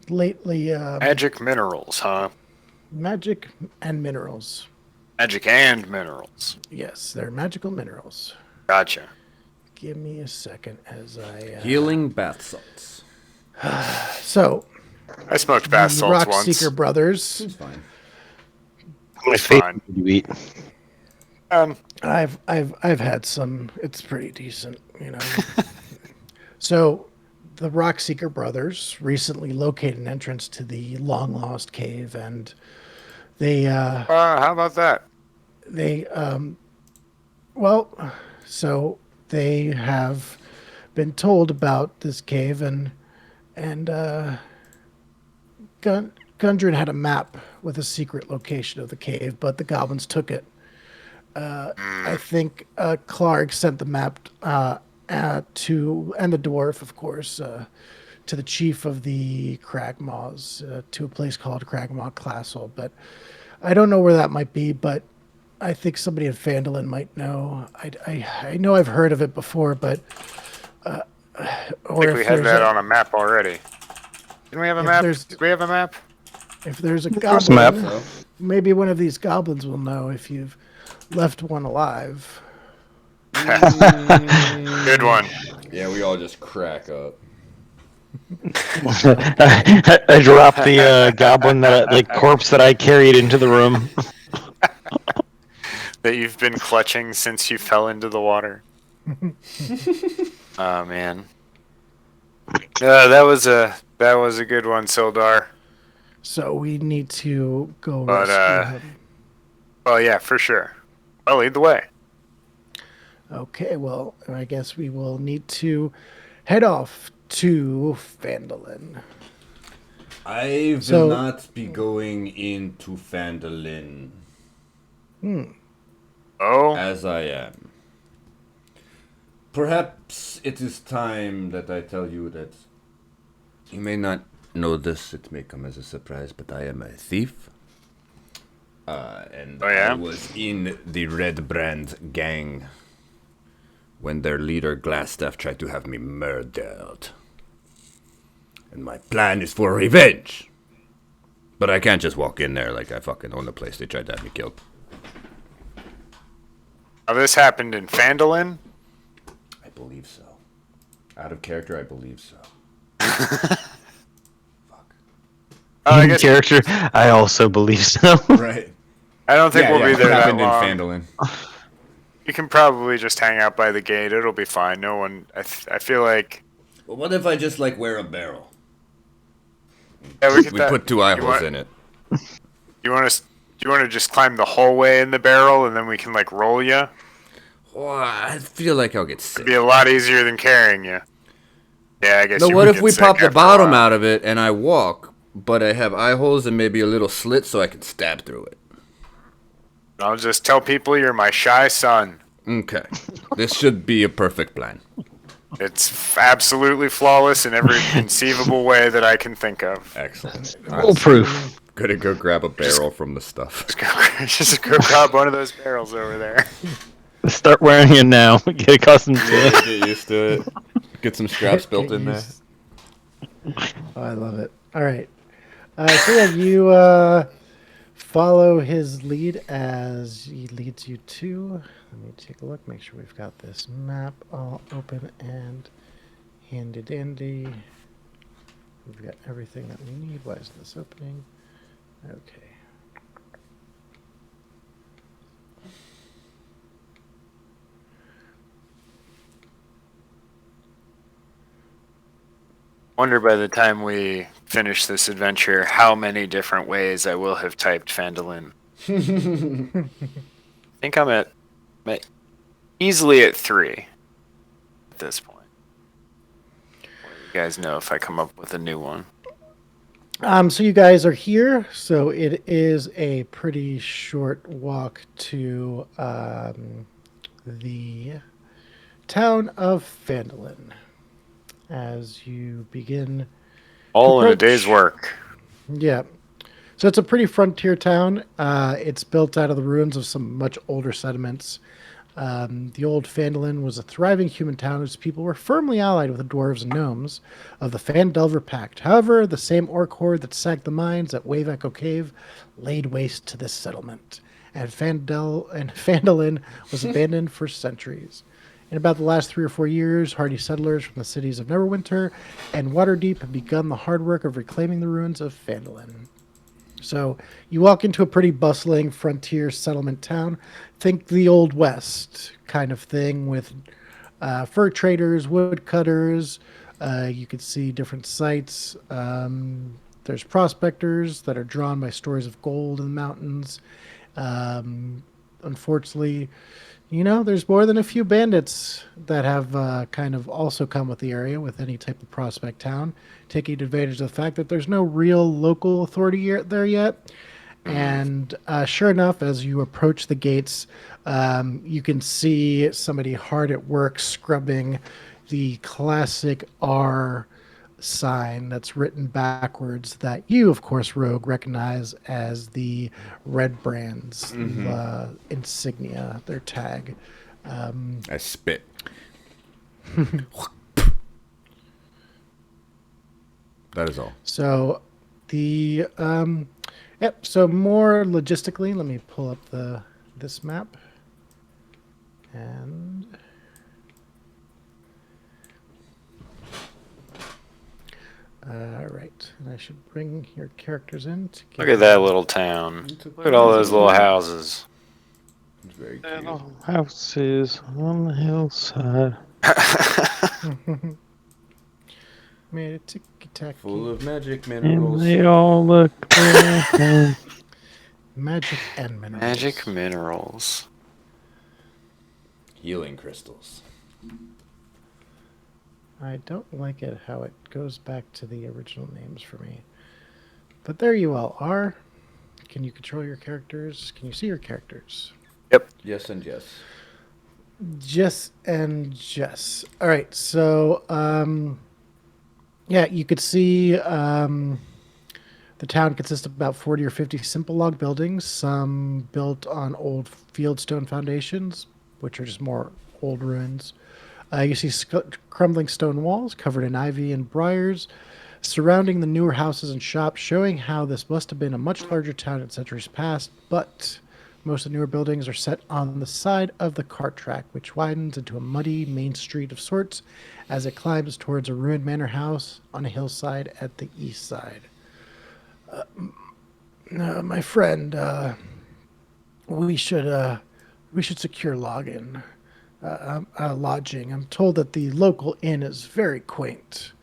Lately, Magic minerals, huh? magic and minerals. Magic and minerals. Yes, they're magical minerals. Gotcha. Give me a second as I... Healing bath salts. So, I smoked bath the salts Rock once. Seeker brothers, It's fine. How many It's faith fine. did you eat? I've had some. It's pretty decent, you know. So, the Rock Seeker brothers recently located an entrance to the long lost cave, and they How about that? they well, so they have been told about this cave, and Gundren had a map with a secret location of the cave, but the goblins took it. I think Clark sent the map to, and the dwarf, of course, to the chief of the Cragmaws, to a place called Cragmaw Castle. But I don't know where that might be, but I think somebody in Phandelver might know. I know I've heard of it before, but I or think we if had there's that a, on a map already. Didn't we have a If map? there's- Did we have a map? if there's a There's a goblin, map. maybe one of these goblins will know if you've left one alive. Good one. Yeah, we all just crack up. I dropped the goblin corpse that I carried into the room. That you've been clutching since you fell into the water. Oh man. That was a good one, Sildar. So we need to go But, rescue him. Well, yeah, for sure. I'll lead the way. Okay, well, I guess we will need to head off to Phandelver. I will So- not be going into Phandelver Oh, as I am. Perhaps it is time that I tell you that you may not know this, it may come as a surprise, but I am a thief. And Oh, yeah? I was in the Red Brand gang when their leader Glassstaff tried to have me murdered. And my plan is for revenge. But I can't just walk in there like I fucking own the place they tried to have me killed. now this happened in Phandelver. I believe so. Out of character, I believe so. Oh, I In guess character, I also believe so. Right. I don't think we'll be there that happened long. in Phandelver. You can probably just hang out by the gate. It'll be fine. No one. I feel like. Well, what if I just wear a barrel? Yeah, we, get We that. put two eye You holes want- in it. You want to? You want to just climb the whole way in the barrel, and then we can roll you? Oh, I feel like I'll get sick. It'd be a lot easier than carrying you. Yeah, I guess. No, you what would if get we sick pop the after a bottom while. out of it and I walk, but I have eye holes and maybe a little slit so I can stab through it? I'll just tell people you're my shy son. Okay. This should be a perfect plan. It's absolutely flawless in every conceivable way that I can think of. Excellent. Foolproof. Gonna go grab a barrel from the stuff. Just go grab one of those barrels over there. Start wearing it now. Get accustomed to it. Get used to it. Get some straps built in there. Oh, I love it. All right. So yeah, you follow his lead as he leads you to. Let me take a look. Make sure we've got this map all open and handy dandy. We've got everything that we need. Why isn't this opening? Okay. Wonder by the time we finish this adventure how many different ways I will have typed Phandelver. I think I'm at easily at 3 at this point. Well, you guys know if I come up with a new one. So you guys are here. So it is a pretty short walk to the town of Phandelver. as you begin All in a approach. day's work. Yeah. So it's a pretty frontier town. It's built out of the ruins of some much older settlements. The old Phandelver was a thriving human town whose people were firmly allied with the dwarves and gnomes of the Phandelver Pact. However, the same orc horde that sacked the mines at Wave Echo Cave laid waste to this settlement, and Phandelver was abandoned for centuries. In about the last 3 or 4 years, hardy settlers from the cities of Neverwinter and Waterdeep have begun the hard work of reclaiming the ruins of Phandelver. So you walk into a pretty bustling frontier settlement town. Think the Old West kind of thing with fur traders, woodcutters. You could see different sites. There's prospectors that are drawn by stories of gold in the mountains. Unfortunately, there's more than a few bandits that have kind of also come with the area with any type of prospect town, taking advantage of the fact that there's no real local authority there yet. And sure enough, as you approach the gates, you can see somebody hard at work scrubbing the classic R sign that's written backwards that you, of course, Rogue, recognize as the Red Brand's insignia, their tag. I spit. That is all. So so more logistically, let me pull up this map. And all right, and I should bring your characters in. Look at that little town. Look at all those little houses. It's very cute. Little houses on the hillside. Made a ticky-tacky. Full of magic And minerals. they all look beautiful. Magic and minerals. Magic minerals. Healing crystals. I don't like it how it goes back to the original names for me. But there you all are. Can you control your characters? Can you see your characters? Yes and yes. Jess and Jess. All right, so yeah, you could see the town consists of about 40 or 50 simple log buildings, some built on old fieldstone foundations, which are just more old ruins. You see crumbling stone walls covered in ivy and briars surrounding the newer houses and shops, showing how this must have been a much larger town in centuries past, but most of the newer buildings are set on the side of the cart track, which widens into a muddy main street of sorts as it climbs towards a ruined manor house on a hillside at the east side. My friend, we should secure lodging. I'm told that the local inn is very quaint.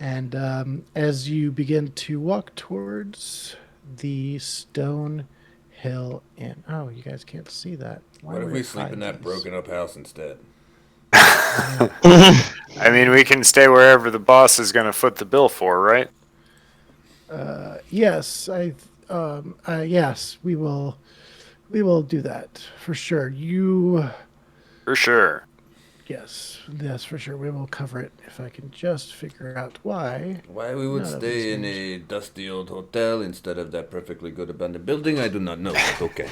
And as you begin to walk towards the Stone Hill Inn. Oh, you guys can't see that. Why What if would we it sleep hide in that these? broken up house instead? I mean, we can stay wherever the boss is going to foot the bill for, right? Yes, yes, we will. We will do that for sure. For sure. Yes, for sure. We will cover it if I can just figure out why. Why we would None of stay these in names. a dusty old hotel instead of that perfectly good abandoned building, I do not know, but okay.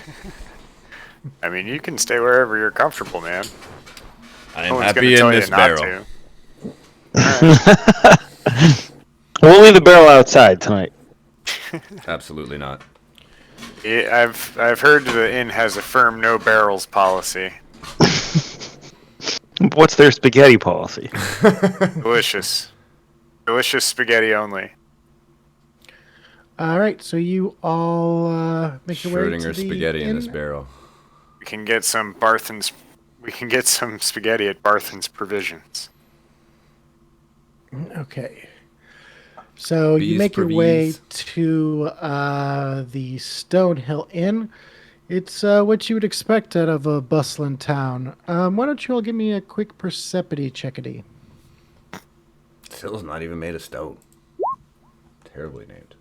I mean, you can stay wherever you're comfortable, man. I No am one's happy gonna in tell this you not barrel. to. We'll leave the barrel outside tonight. Absolutely not. I've heard the inn has a firm no barrels policy. What's their spaghetti policy? Delicious. Delicious spaghetti only. All right, so you all make your way to Schrodinger the spaghetti in this inn. barrel. We can get some Barthen's. We can get some spaghetti at Barthen's Provisions. Okay. So you Bees make per your way bees. to the Stonehill Inn. It's what you would expect out of a bustling town. Why don't you all give me a quick percepity checkity? Still's not even made of stone. Terribly named.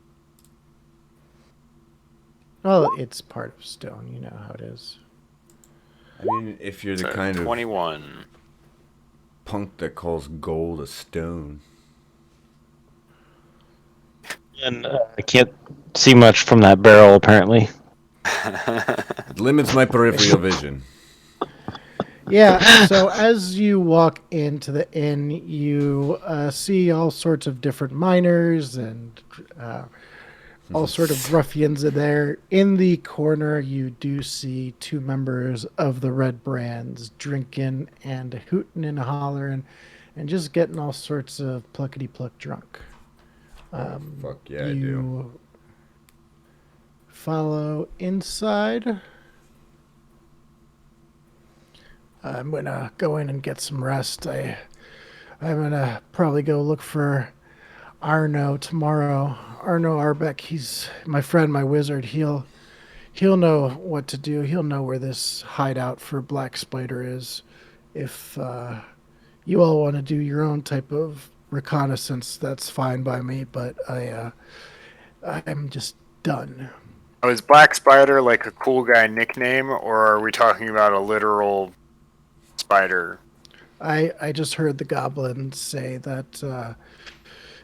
Well, it's part of stone. You know how it is. I mean, if you're the So kind of 21. punk that calls gold a stone. And I can't see much from that barrel, apparently. It limits my peripheral vision. Yeah, so as you walk into the inn, you see all sorts of different miners and all sort of ruffians in there. In the corner, you do see two members of the Red Brands drinking and hooting and hollering and just getting all sorts of pluckety-pluck drunk. Fuck yeah, I do. You follow inside. I'm gonna go in and get some rest. I'm gonna probably go look for Arno tomorrow. Arno Arbeck, he's my friend, my wizard. He'll know what to do. He'll know where this hideout for Black Spider is. If you all want to do your own type of reconnaissance, that's fine by me. But I'm just done. Oh, is Black Spider like a cool guy nickname, or are we talking about a literal spider? I just heard the goblin say that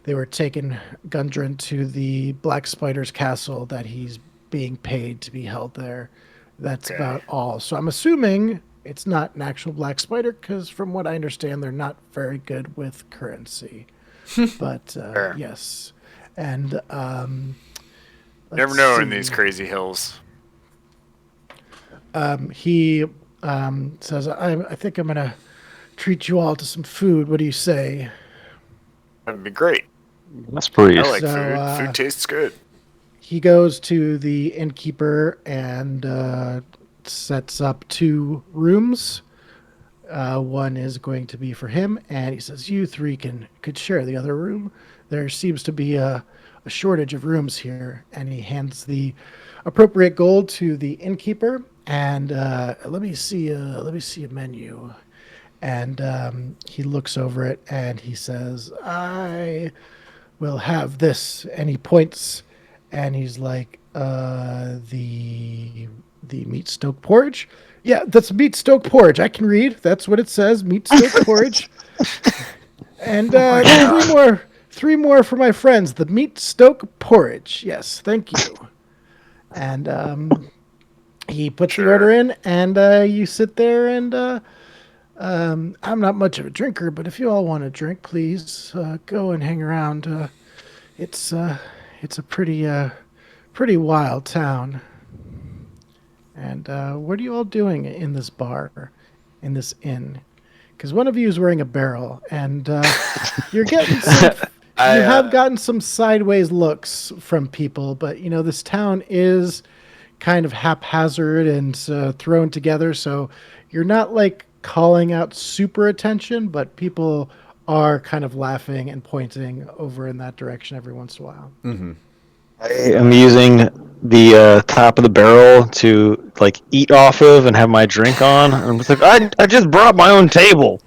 they were taking Gundren to the Black Spider's castle, that he's being paid to be held there. That's Okay. about all. So I'm assuming it's not an actual Black Spider, because from what I understand, they're not very good with currency. But Sure. yes. And Never let's know in see. these crazy hills. He says, I think I'm going to treat you all to some food. What do you say? That'd be great. That's pretty. I like So, food. Food tastes good. He goes to the innkeeper and sets up two rooms. One is going to be for him, and he says, "You three could share the other room. There seems to be a shortage of rooms here." And he hands the appropriate gold to the innkeeper. And let me see a menu. And he looks over it and he says, "I will have this." And he points, and he's like, the meat stoked porridge. Yeah, that's meat stoked porridge. I can read. That's what it says, meat stoked porridge. And three more for my friends. The meat stoked porridge. Yes, thank you. And he puts the order in, and you sit there and. I'm not much of a drinker, but if you all want a drink, please go and hang around. It's a pretty wild town. And what are you all doing in this bar, in this inn? Because one of you is wearing a barrel, and you're getting some. You have gotten some sideways looks from people, but you know this town is kind of haphazard and thrown together, so you're not like calling out super attention, but people are kind of laughing and pointing over in that direction every once in a while. Mm-hmm. I am using the top of the barrel to like eat off of and have my drink on. And I'm just like, I just brought my own table.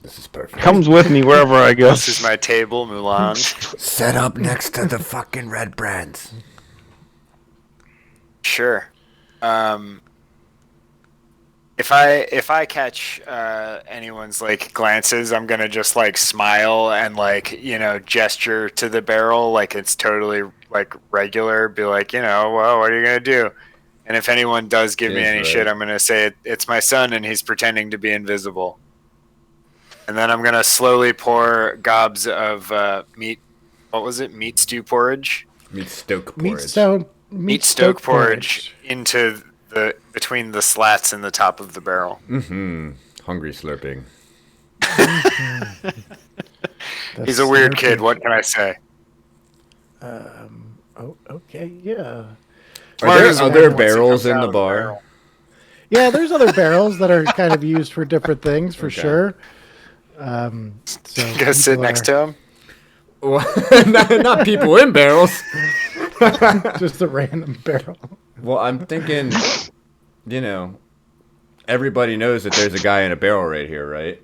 This is perfect. Comes with me wherever I go. This is my table, Mulan. Set up next to the fucking Red Brands. Sure. If I catch anyone's like glances, I'm gonna just like smile and like gesture to the barrel like it's totally like regular. Be like, well, what are you gonna do? And if anyone does give me any shit, I'm gonna say it's my son and he's pretending to be invisible. And then I'm gonna slowly pour gobs of meat. What was it? Meat stew porridge. Meat stoke porridge. Meat stoke porridge into between the slats in the top of the barrel. Mm-hmm. Hungry slurping. He's a weird kid. What can I say? Oh, okay, yeah. Are there barrels in the bar? Yeah, there's other barrels that are kind of used for different things, for sure. So you guys sit next to him? Well, not people in barrels. Just a random barrel. Well, I'm thinking, everybody knows that there's a guy in a barrel right here, right?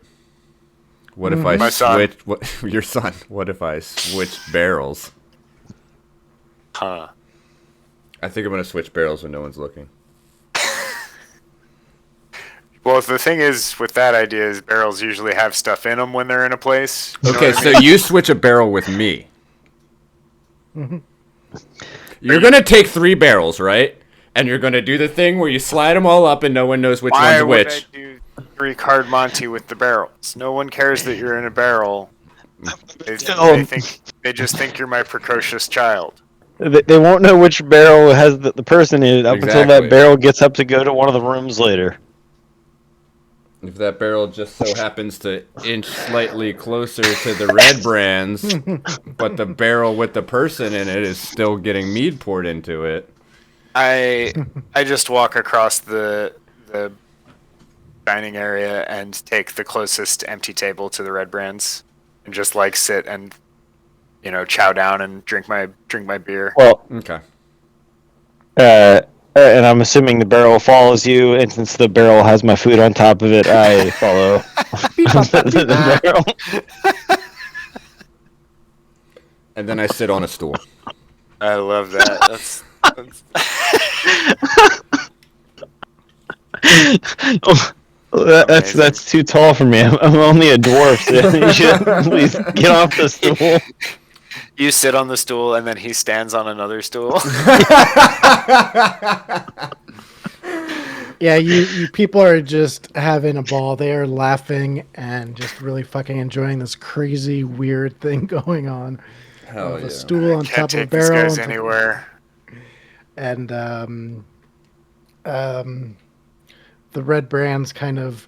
What if I switch? Your son. What if I switch barrels? Huh. I think I'm gonna switch barrels when no one's looking. Well, the thing is with that idea is barrels usually have stuff in them when they're in a place. You know Okay, what I so mean? you switch a barrel with me. Mm-hmm. You're gonna take 3 barrels, right? And you're gonna do the thing where you slide them all up and no one knows which Why one's would which. I do 3 card Monty with the barrels? No one cares that you're in a barrel. They just think you're my precocious child. They won't know which barrel has the person in it up until Exactly. that barrel gets up to go to one of the rooms later. If that barrel just so happens to inch slightly closer to the red brands, but the barrel with the person in it is still getting mead poured into it. I just walk across the dining area and take the closest empty table to the red brands and just like sit and chow down and drink my beer. Well, Okay. and I'm assuming the barrel follows you, and since the barrel has my food on top of it, I follow the barrel. And then I sit on a stool. I love that. That's That's too tall for me. I'm only a dwarf, so you should at least get off the stool. You sit on the stool and then he stands on another stool. Yeah, you people are just having a ball. They are laughing and just really fucking enjoying this crazy, weird thing going on. Hell Of yeah. a stool on Can't top of a take these barrel. guys anywhere. And the red brands kind of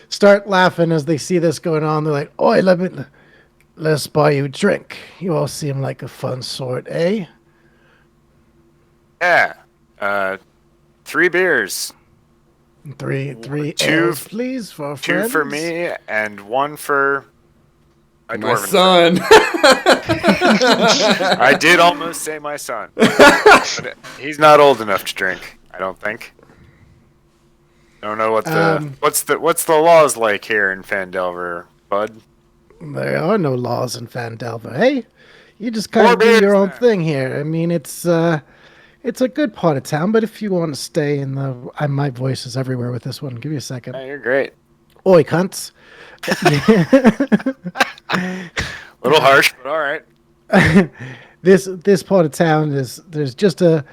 start laughing as they see this going on. They're like, "Oi, let's buy you a drink. You all seem like a fun sort, eh?" Yeah. 3 beers. Three Two- ales, please, for our 2 friends. for me and 1 for my My dwarven friend. son. I did almost say my son. But he's not old enough to drink, I don't think. I don't know what what's the laws like here in Phandelver, bud. There are no laws in Phandelver, hey? You just kind More of do beers your own then. thing here. I mean, it's a good part of town, but if you want to stay in my voice is everywhere with this one. Give me a second. Yeah, you're great. Oi, cunts. A little harsh, but all right. This part of town there's just a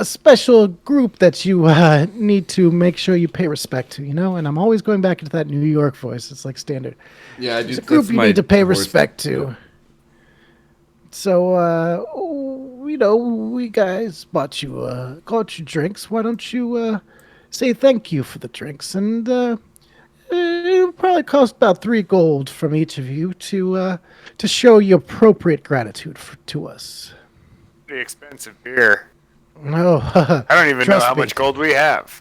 special group that you need to make sure you pay respect to, and I'm always going back into that New York voice. It's like standard. Yeah, It's a group you need to pay respect to. So, we guys got you drinks. Why don't you say thank you for the drinks? And it'll probably cost about 3 gold from each of you to show your appropriate gratitude to us. Pretty expensive beer. No, I don't even know trust how me. much gold we have.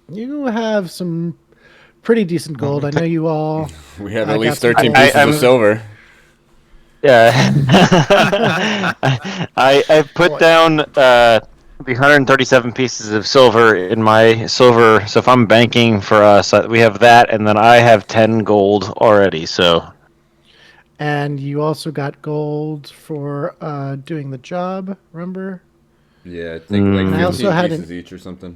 You have some pretty decent gold. I know you all. We have I at least got some 13 gold. pieces of silver. Yeah, I put down the 137 pieces of silver in my silver. So if I'm banking for us, we have that, and then I have 10 gold already. So And you also got gold for doing the job. Remember? Yeah, I think like And 15 I also had pieces each or something.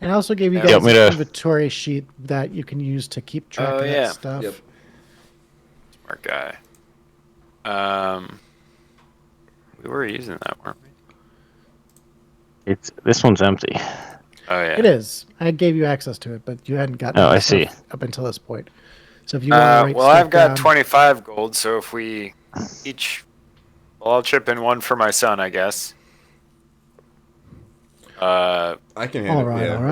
And I also gave you Yeah. guys Want me an to- inventory sheet that you can use to keep track Oh, of that yeah. stuff. Yep. Smart guy. We were using that, weren't we? this one's empty. Oh yeah. It is. I gave you access to it, but you hadn't gotten Oh, any I see. stuff up until this point. So if you want to write Well, stuff I've got down, 25 gold, so if we each, well, I'll chip in 1 for my son, I guess. I can handle All right, yeah. all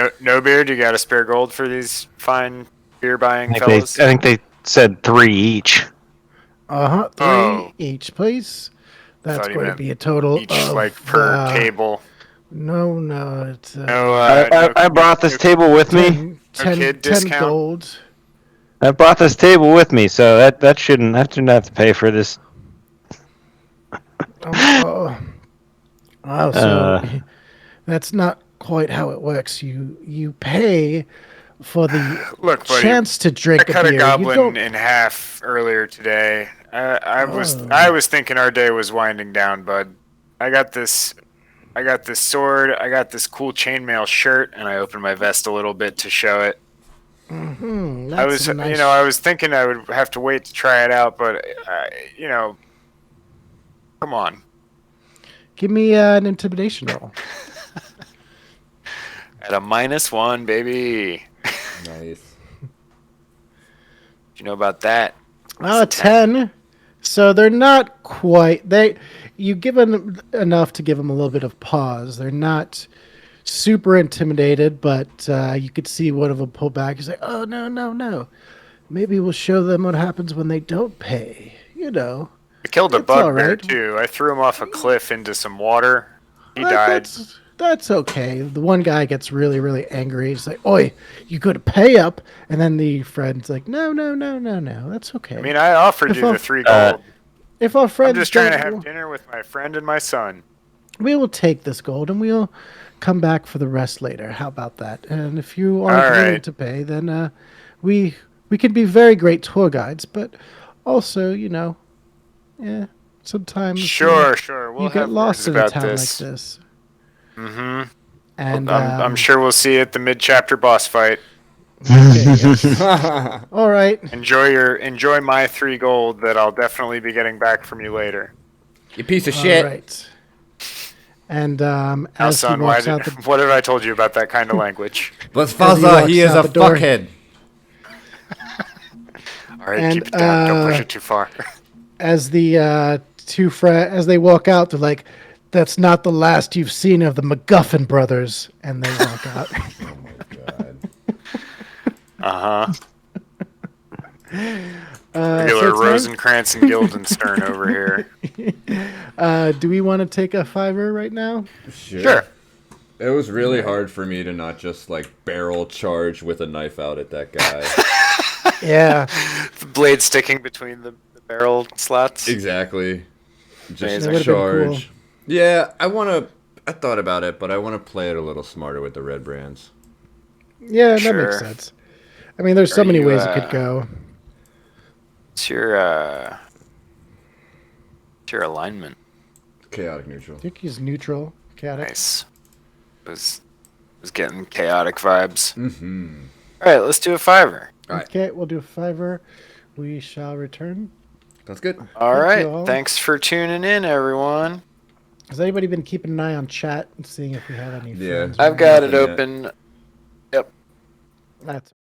right. No beard. You got a spare gold for these fine beer buying I fellows? think they said 3 each. 3 Oh. each, please. That's Thought he going to meant be a total Each of like per table. No, it's No, I brought this table with me. 10 kid 10 discount? gold. I brought this table with me, so that shouldn't have to pay for this. Oh, so Uh. that's not quite how it works. You pay for the Look, buddy, chance to I drink a cut beer. a You goblin don't. in half earlier today. I Oh. was thinking our day was winding down, bud. I got this sword. I got this cool chainmail shirt, and I opened my vest a little bit to show it. I That's was, a nice. I was thinking I would have to wait to try it out, but come on. Give me an intimidation roll. At a -1, baby. Nice. You know about that? Oh, It's a 10. So they're not quite. You give them enough to give them a little bit of pause. They're not super intimidated, but you could see one of them pull back. He's like, "Oh no, no, no! Maybe we'll show them what happens when they don't pay. You know, I killed a it's all bugbear right. too. I threw him off a cliff into some water. He That- died. that's okay." The one guy gets really, really angry. He's like, "Oi, you got to pay up." And then the friend's like, "No, no, no, no, no. That's okay. I mean, I offered If you our- the 3 gold. if our I'm friends just trying to don't, have dinner with my friend and my son. we will take this gold and we'll come back for the rest later. How about that? And if you All aren't willing right. to pay, then we we can be very great tour guides, but also, yeah, sometimes Sure, sure. We'll you get have lost words in a about town this. like this. Mm-hmm. And I'm sure we'll see you at the mid-chapter boss fight. okay, yes. All right. Enjoy my 3 gold that I'll definitely be getting back from you later. You piece of All shit. right. And Now, as he son, walks out the what have I told you about that kind of language? But As he Faza, he walks is out a the door. fuckhead. All right, And, keep it down. Don't push it too far. as the as they walk out, they're like, "That's not the last you've seen of the MacGuffin brothers," and they walk out. Oh my god. Uh-huh. So Regular it's Rosencrantz and Guildenstern over here. do we want to take a fiver right now? Sure. It was really hard for me to not just like barrel charge with a knife out at that guy. Yeah. The blade sticking between the barrel slots. Exactly. Just That would've been cool. charge. Yeah, I thought about it, but I want to play it a little smarter with the red brands. Yeah, that Sure. makes sense. I mean, there's so Are many you, ways it could go. It's your alignment. Chaotic neutral. I think he's neutral, chaotic. Nice. Was getting chaotic vibes. Mm-hmm. All right, let's do a fiver. All right. Okay, we'll do a fiver. We shall return. That's good. All Thank right. you all. Thanks for tuning in, everyone. Has anybody been keeping an eye on chat and seeing if we have any Yeah. friends? or I've got it Nothing yet. open. Yep. That's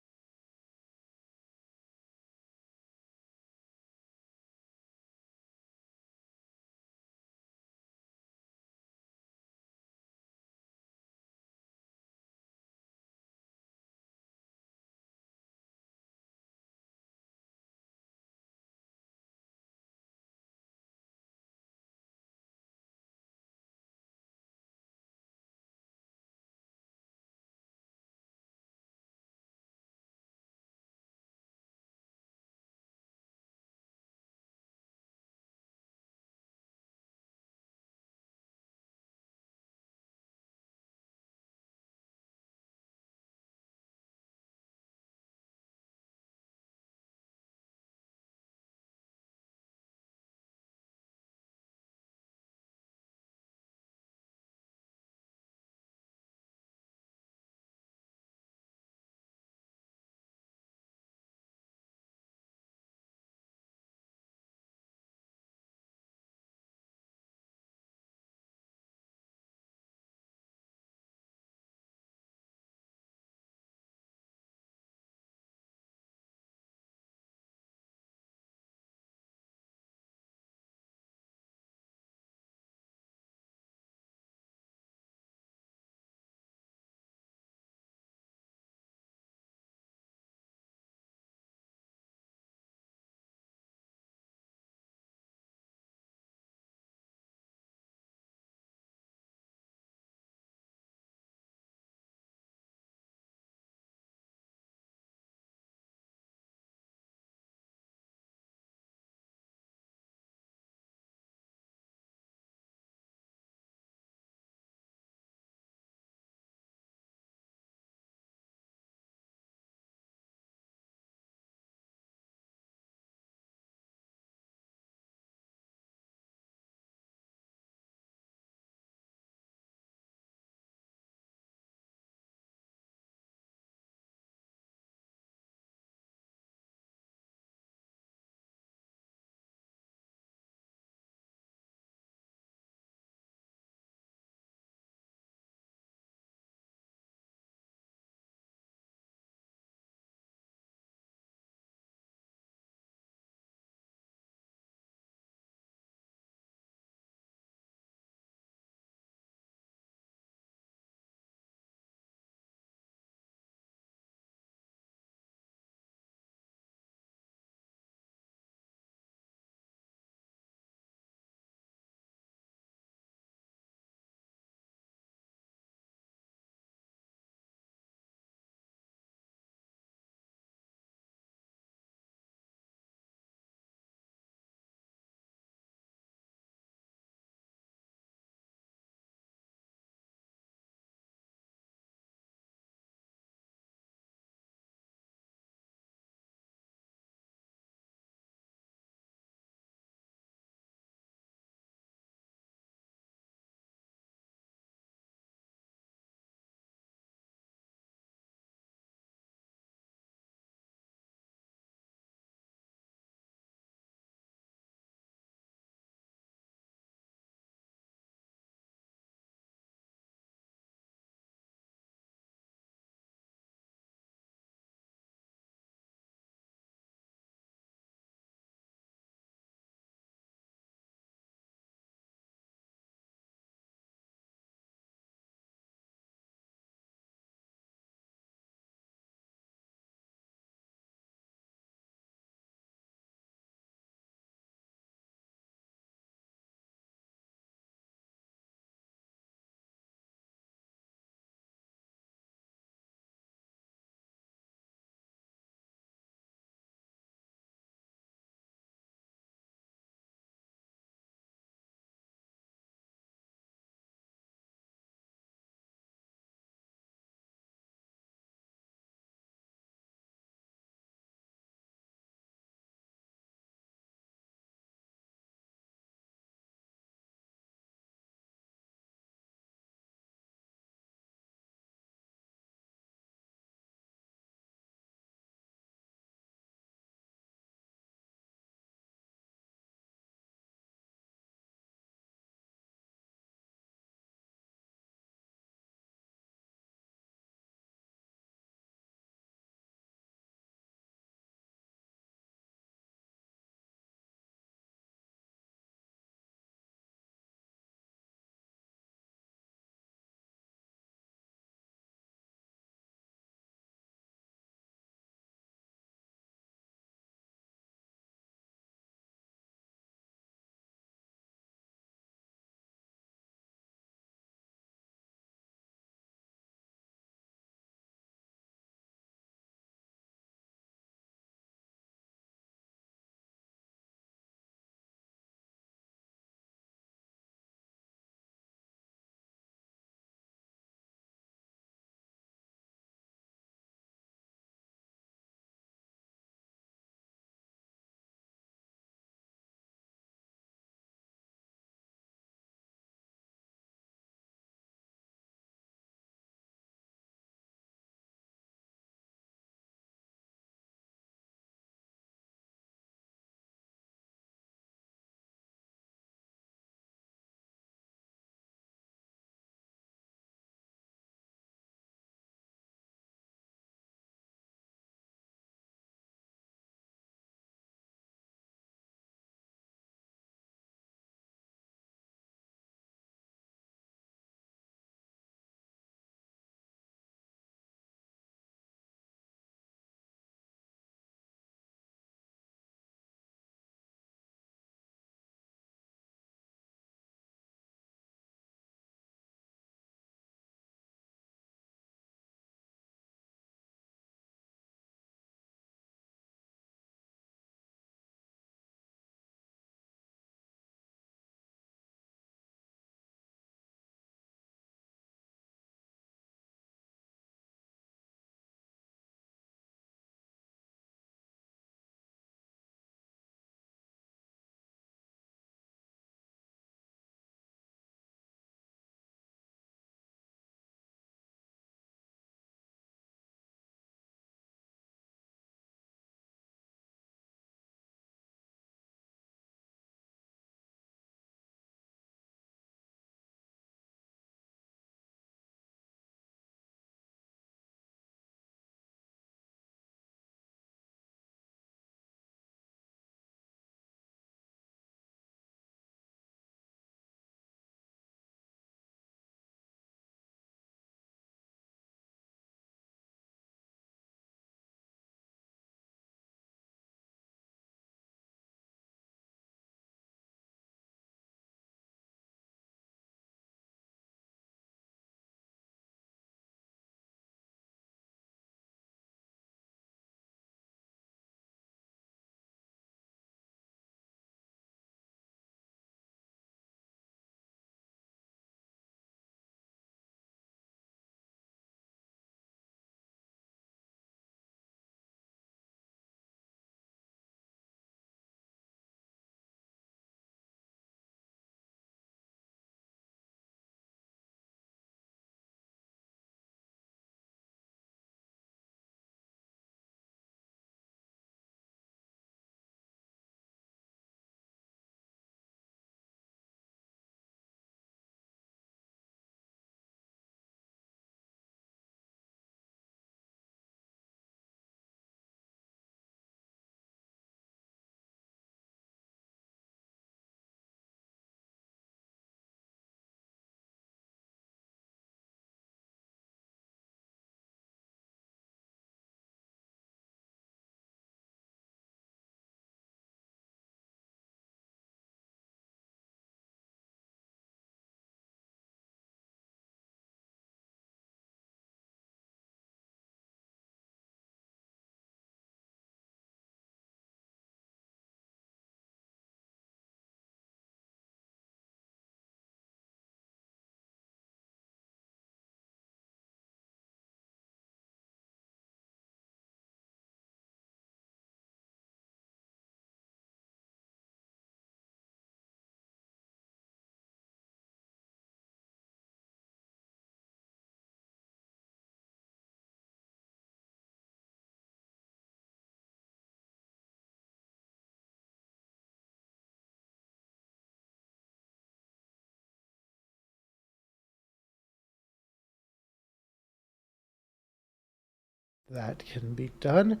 that can be done.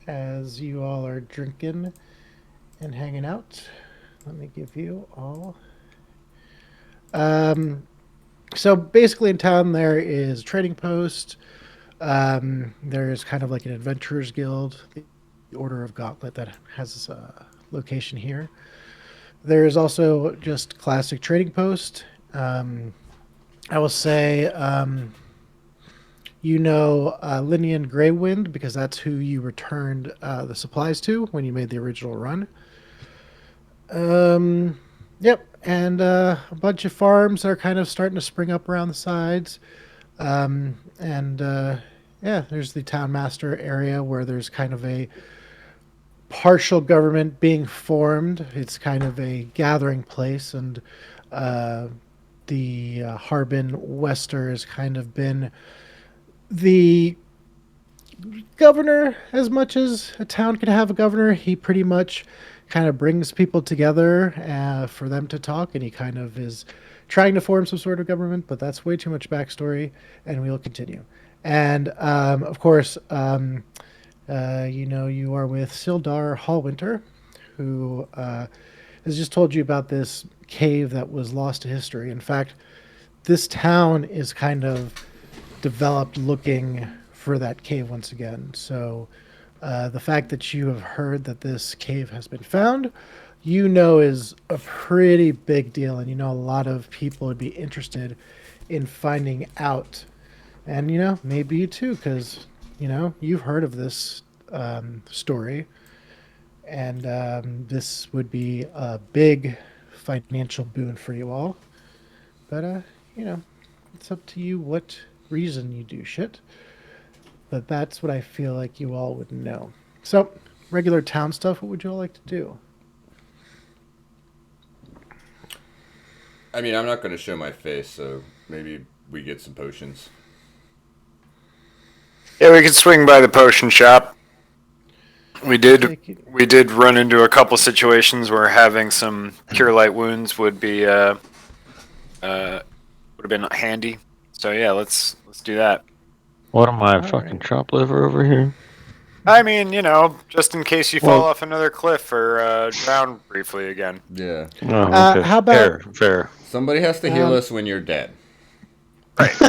As you all are drinking and hanging out, let me give you all. So basically, in town there is a trading post. There's kind of like an adventurers guild, the Order of Gauntlet, that has a location here. There is also just classic trading post. I will say, Linian Greywind because that's who you returned the supplies to when you made the original run. Yep, and a bunch of farms are kind of starting to spring up around the sides. Yeah, there's the town master area where there's kind of a partial government being formed. It's kind of a gathering place, and the Harbin Wester has kind of been the governor as much as a town can have a governor. He pretty much kind of brings people together for them to talk, and he kind of is trying to form some sort of government, but that's way too much backstory, and we'll continue. And of course, you are with Sildar Hallwinter, who has just told you about this cave that was lost to history. In fact, this town is kind of developed looking for that cave once again. So the fact that you have heard that this cave has been found, is a pretty big deal, and a lot of people would be interested in finding out. And maybe you too, because you've heard of this story, and this would be a big financial boon for you all. But it's up to you what reason you do shit. But that's what I feel like you all would know. So, regular town stuff, what would you all like to do? I mean, I'm not going to show my face, so maybe we get some potions. Yeah, we could swing by the potion shop. We did run into a couple situations where having some cure light wounds would have been handy. So yeah, let's do that. What am I, All fucking right. chop liver over here? I mean, just in case you fall off another cliff or drown briefly again. Yeah. Oh, okay. How about Fair. Somebody has to heal us when you're dead.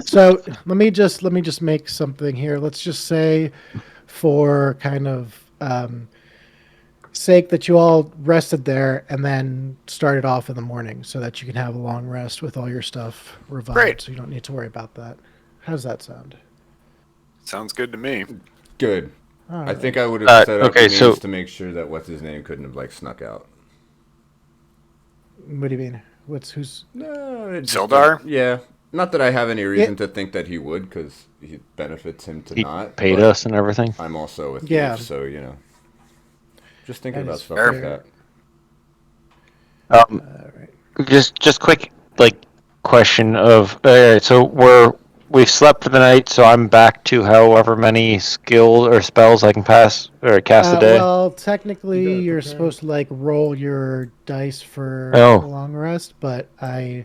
so let me just make something here. Let's just say, for kind of sake, that you all rested there and then started off in the morning, so that you can have a long rest with all your stuff revived. Great. So you don't need to worry about that. How's that sound? Sounds good to me. Good. All I right. think I would have set up okay, names so- to make sure that what's his name couldn't have snuck out. What do you mean? Who's? No, it just- Sildar? Yeah. Not that I have any reason to think that he would, because it benefits him to He not. paid but us and everything. I'm also a thief, Yeah. so just thinking That about is stuff fair. like that. All right. Just quick question of so we've slept for the night, so I'm back to however many skills or spells I can pass or cast a day. Well, technically, You gotta you're prepare. supposed to roll your dice for Oh. a long rest, but I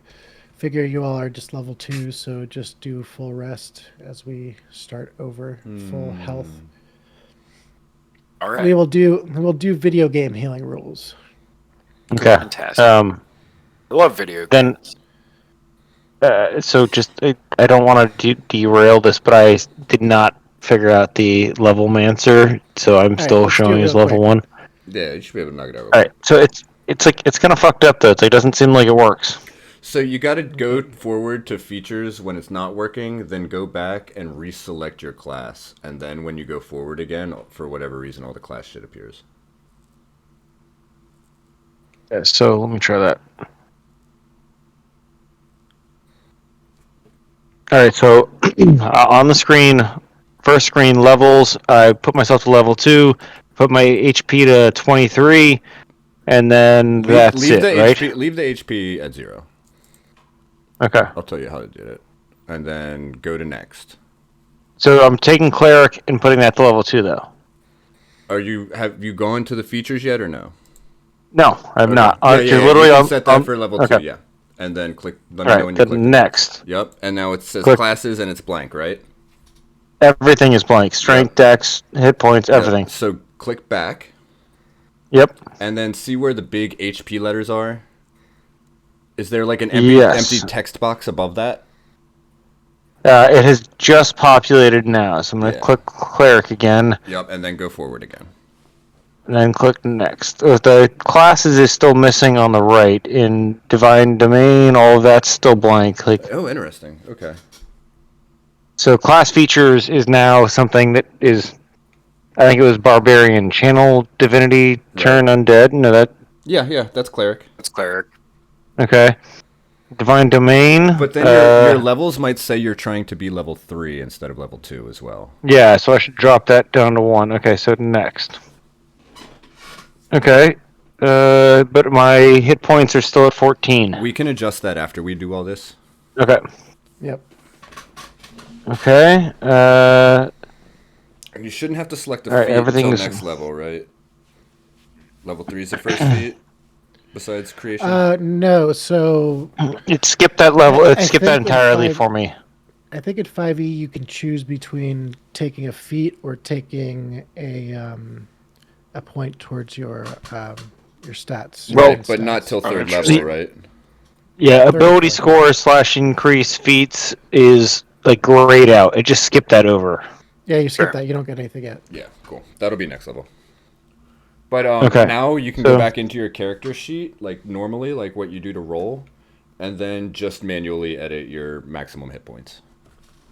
figure you all are just level 2, so just do full rest as we start over. Full health. All right. We'll do video game healing rules. Okay. Fantastic. I love video Then games. so just I don't want to derail this, but I did not figure out the level mancer, so I'm right, still let's do showing it as real level quick. 1. Yeah, you should be able to knock it out. All right, so it's kind of fucked up though. It doesn't seem like it works. So you got to go forward to features when it's not working, then go back and reselect your class, and then when you go forward again, for whatever reason, all the class shit appears. So let me try that. All right, so on the screen, first screen levels, I put myself to level 2, put my HP to 23, and then that's leave it, the right? HP, leave the HP at 0. Okay. I'll tell you how to do it. And then go to next. So I'm taking cleric and putting that to level 2, though. Have you gone to the features yet or no? No, I'm Okay. not. Yeah, Literally, you can set that for level 2, yeah. And then click, let me know when you click. Next. Yep, and now it says Click. classes and it's blank, right? Everything is blank. Strength, Yep. dex, hit points, Yep. everything. So click back, Yep. and then see where the big HP letters are. Is there like an empty Yes. text box above that? It has just populated now, so I'm going to Yeah. click cleric again, Yep, and then go forward again. and then click next. The classes is still missing on the right. In divine domain, all of that's still blank. Like, Oh, interesting. Okay. so class features is now something that is, I think it was barbarian, channel divinity, turn undead. No, that Yeah, that's cleric. That's cleric. okay. Divine domain. But then your levels might say you're trying to be level 3 instead of level 2 as well. Yeah, so I should drop that down to 1. Okay, so next. Okay. But my hit points are still at 14. We can adjust that after we do all this. Okay. Yep. Okay. You shouldn't have to select the All right, feat everything until is- next level, right? Level 3 is the first feat, besides creation. No, so It skipped that level. It I skipped that think in entirely 5 for me. I think at 5e you can choose between taking a feat or taking a point towards your stats. your Well- Right, main but not stats. till third interesting. level, right? Yeah, Third ability level. score / increase feats is like grayed out. It just skipped that over. Yeah, you skip Sure. that. You don't get anything yet. Yeah, cool. That'll be next level. But Okay, now you can so- go back into your character sheet, like normally, like what you do to roll, and then just manually edit your maximum hit points.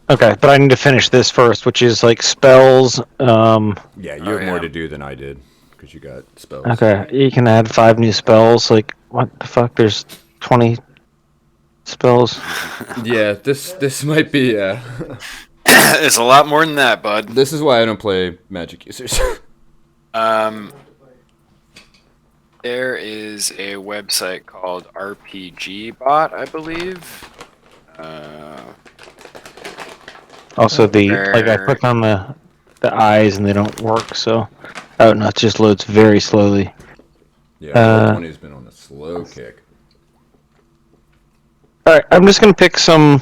Okay, but I need to finish this first, which is like spells. Yeah, you Oh, have more yeah. to do than I did, because you got spells. Okay, you can add 5 new spells. Like, what the fuck? There's 20 spells. Yeah, this might be. It's a lot more than that, bud. This is why I don't play Magic users. There is a website called RPG Bot, I believe. Also, like I Where- click on the eyes and they don't work. So, oh no, it just loads very slowly. Yeah, 20 has been on a slow kick. All right, I'm just gonna pick some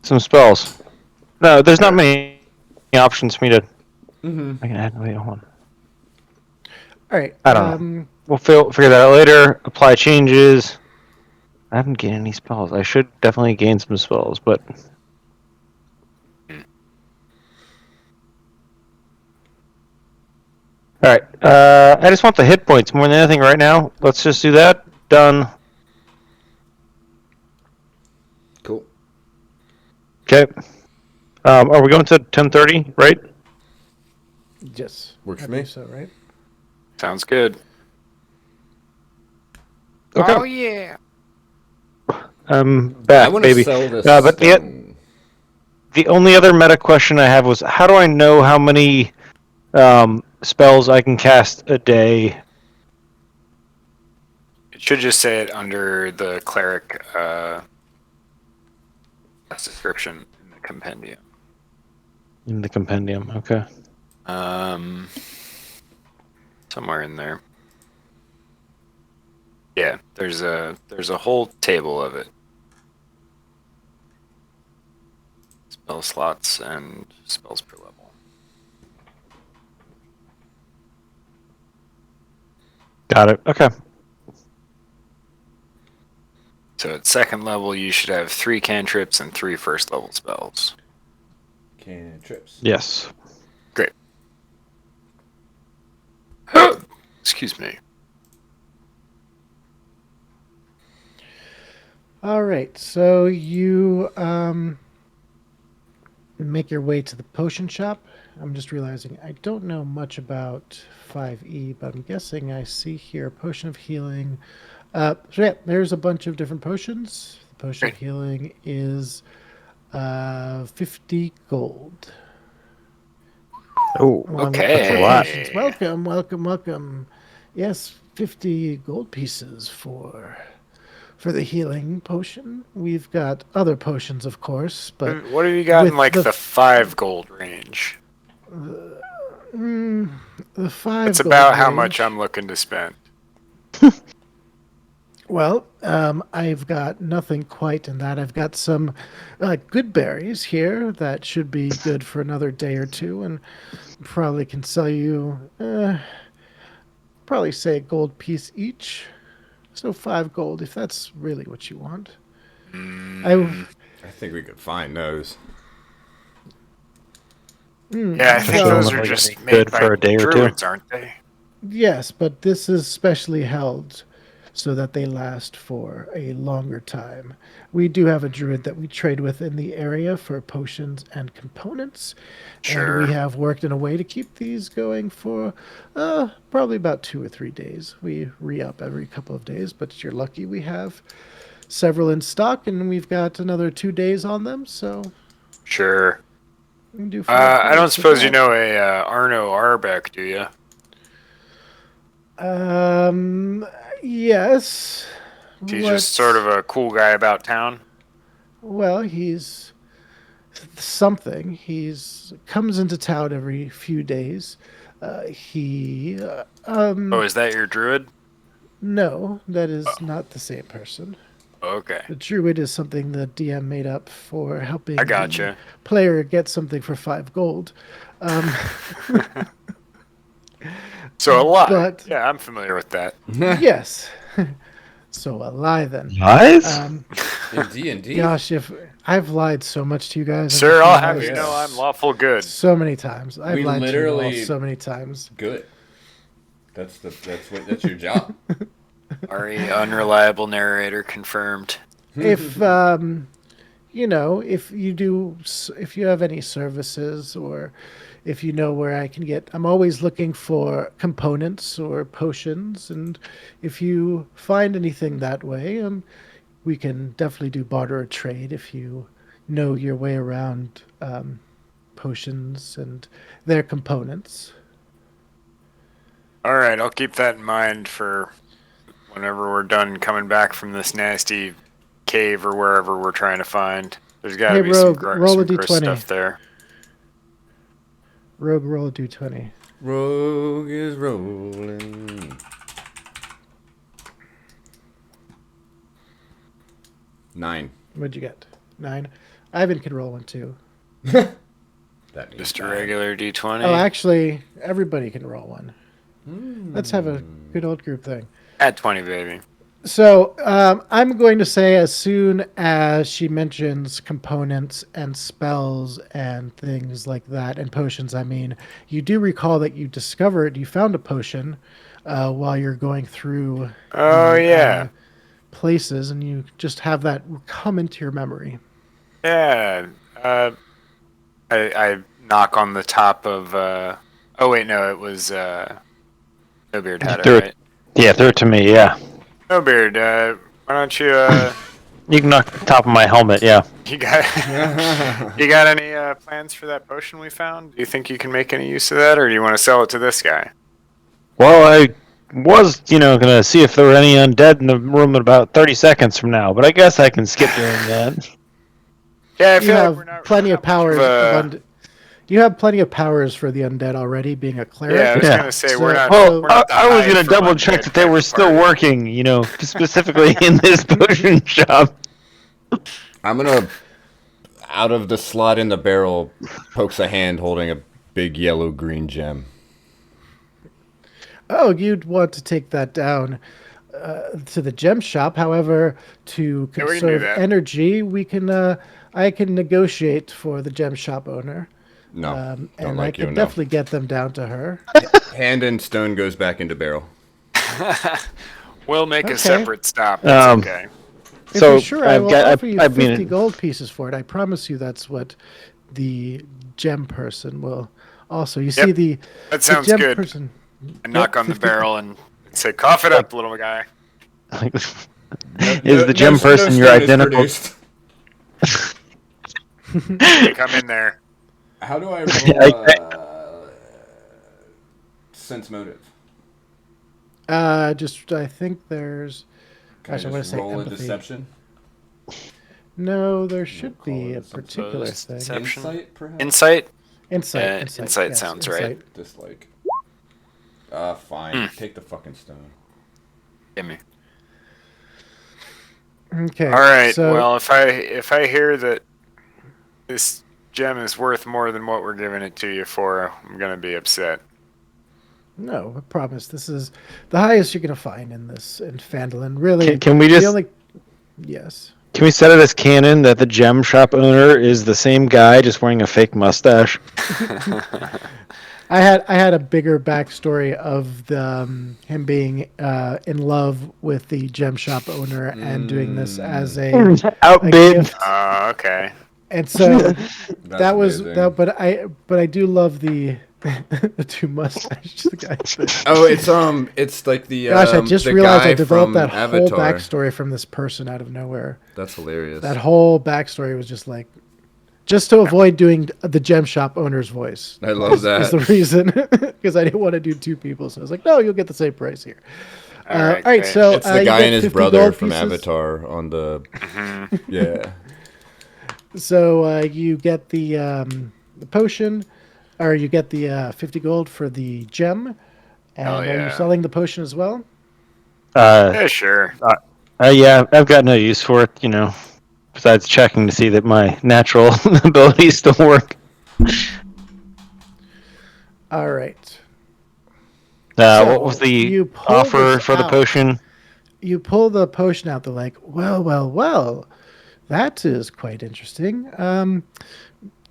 spells. No, there's not many options for me to. I can add. Wait, hold on. All right. I don't know. We'll figure that out later. Apply changes. I haven't gained any spells. I should definitely gain some spells, but. All right. I just want the hit points more than anything right now. Let's just do that. Done. Cool. Okay. Are we going to 10:30? Right. Yes. Works I for me. believe So right. Sounds good. Okay. Oh, yeah. I'm I back, want to baby. sell this. But stone. the only other meta question I have was, how do I know how many spells I can cast a day? It should just say it under the cleric description in the compendium. In the compendium, okay. Somewhere in there. Yeah, there's a whole table of it. Spell slots and spells per level. Got it. Okay. So at second level, you should have 3 cantrips and 3 first level spells. Cantrips. Yes. Great. Excuse me. All right. So you make your way to the potion shop. I'm just realizing I don't know much about 5e, but I'm guessing I see here potion of healing. So yeah, there's a bunch of different potions. The potion of Great. healing is 50 gold. Oh, Along with Okay. other That's a lot. potions. Welcome, welcome, welcome. Yes, 50 gold pieces for the healing potion. We've got other potions, of course, but What have you got with in like the- the 5 gold range? the 5 That's gold about how range- much I'm looking to spend. Well, I've got nothing quite in that. I've got some good berries here that should be good for another day or two, and probably can sell you, probably say a gold piece each. So 5 gold, if that's really what you want. I, I think we could find those. Yeah, I think well, those are Presumably gonna just be made good by for a day or two. druids, aren't they? yes, but this is specially held so that they last for a longer time. We do have a druid that we trade with in the area for potions and components, and we Sure. have worked in a way to keep these going for probably about 2 or 3 days. We re-up every couple of days, but you're lucky we have several in stock, and we've got another 2 days on them, so Sure. we can do 5 I don't gold for suppose you that. know a Arno Arbeck, do you? Um, yes. He's just sort of What? a cool guy about town. Well, he's something. He's comes into town every few days. He Oh, is that your druid? no, that is Oh, not the same person. okay. The druid is something the DM made up for I helping the gotcha. player get something for 5 gold. So a lie. But Yeah, I'm familiar with that. yes, so a lie then. Lies? In D&D? Gosh, if I've lied so much to you guys, I Sir, just I'll have realized you know I'm Yes. lawful good. so many times. I've We lied to you all literally- so many times. Good. That's your job. Ari, unreliable narrator confirmed. If if you have any services, or if you know where I can get, I'm always looking for components or potions, and if you find anything that way, we can definitely do barter or trade if you know your way around potions and their components. All right, I'll keep that in mind for whenever we're done coming back from this nasty cave or wherever we're trying to find. There's got to Hey, be some, Rogue, roll a some gross d20. stuff there. Rogue, roll a d20. Rogue is rolling. 9. What'd you get? 9. Ivan can roll one too. That means Just a bad. regular D20. Oh, actually, everybody can roll one. Let's have a good old group thing. Add 20, baby. So I'm going to say, as soon as she mentions components and spells and things like that, and potions, I mean, you do recall that you found a potion while you're going through Oh, yeah. places, and you just have that come into your memory. Yeah. I knock on the top of. Oh, wait, no, it was. No Beard had it, Throw it- right? Yeah, throw it to me, yeah. No Beard, why don't you. You can knock the top of my helmet, yeah. You got you got any plans for that potion we found? Do you think you can make any use of that, or do you want to sell it to this guy? Well, I was, gonna see if there were any undead in the room in about 30 seconds from now, but I guess I can skip doing that. Yeah, I You feel like have we're not plenty we're of not much powers. a- You have plenty of powers for the undead already, being a cleric. Yeah, I was Yeah. gonna say So- we're not. Well, we're not the I was hide gonna from double check undead that they type were of still party. working, specifically in this potion shop. I'm gonna, out of the slot in the barrel, pokes a hand holding a big yellow-green gem. Oh, you'd want to take that down to the gem shop. However, to Yeah, we can do conserve that. energy, I can negotiate for the gem shop owner, No, don't and I like you, can no. definitely get them down to her. Hand and stone goes back into barrel. We'll make a Okay. separate stop. It's okay. If So you're sure, I I've will got- offer you I mean- 50 gold pieces for it. I promise you, that's what the gem person will. Also, you see Yep. the That sounds gem good. person. I knock on the 50 barrel and say, "Cough it up, little guy." Is the gem person your stone is identical? produced. Hey, come in there. How do I I- roll sense motive? I think there's. Can I Gosh, I want to just say roll a empathy. deception? No, there should be call a it some particular opposed thing. deception. Insight, perhaps? Insight. Insight. Insight yes, sounds right. Dislike. Fine. Take the fucking stone. Give me. Okay. All right. So, Well, if I hear that this gem is worth more than what we're giving it to you for, I'm gonna be upset. no, I promise. This is the highest you're gonna find in Phandalin. Really, Can we the just only yes. can we set it as canon that the gem shop owner is the same guy just wearing a fake mustache? I had a bigger backstory of him being in love with the gem shop owner and doing this as a Outbid. gift. Oh, okay. And so That's that was amazing. that. But I do love the the two mustaches guys. Oh, it's like the Gosh, I just the realized guy I developed from that whole Avatar. backstory from this person out of nowhere. That's hilarious. That whole backstory was just like, just to avoid doing the gem shop owner's voice. I love that. Is the reason, because I didn't want to do two people. So I was like, no, you'll get the same price here. All right, All right, great. so It's the you guy get and his 50 brother gold from pieces. Avatar on the. Yeah. So you get the potion, or you get the 50 gold for the gem, and Hell are you yeah. selling the potion as well? Yeah, sure. Yeah, I've got no use for it, besides checking to see that my natural abilities still work. All right. So, What was the you pull offer this for the out. potion? You pull the potion out. They're like, well. That is quite interesting.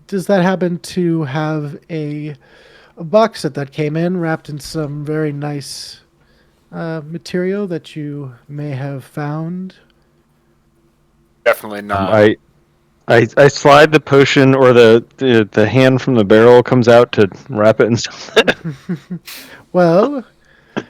Does that happen to have a box that came in wrapped in some very nice material that you may have found? Definitely not. I slide the potion, or the hand from the barrel comes out to wrap it in something. Well,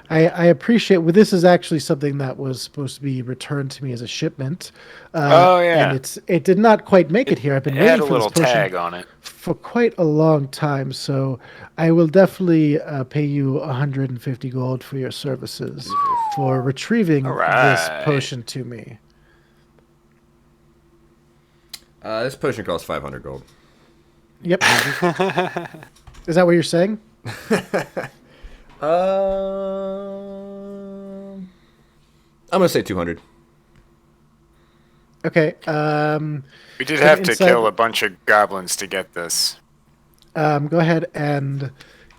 I appreciate. Well, this is actually something that was supposed to be returned to me as a shipment. Oh, yeah. And it did not quite make it here. I've been It had waiting a for little this potion tag on it. for quite a long time, so I will definitely pay you 150 gold for your services for retrieving All this right. potion to me. This potion costs 500 gold. Yep. Is that what you're saying? I'm gonna say 200. Okay. We did So have to inside- kill a bunch of goblins to get this. Go ahead and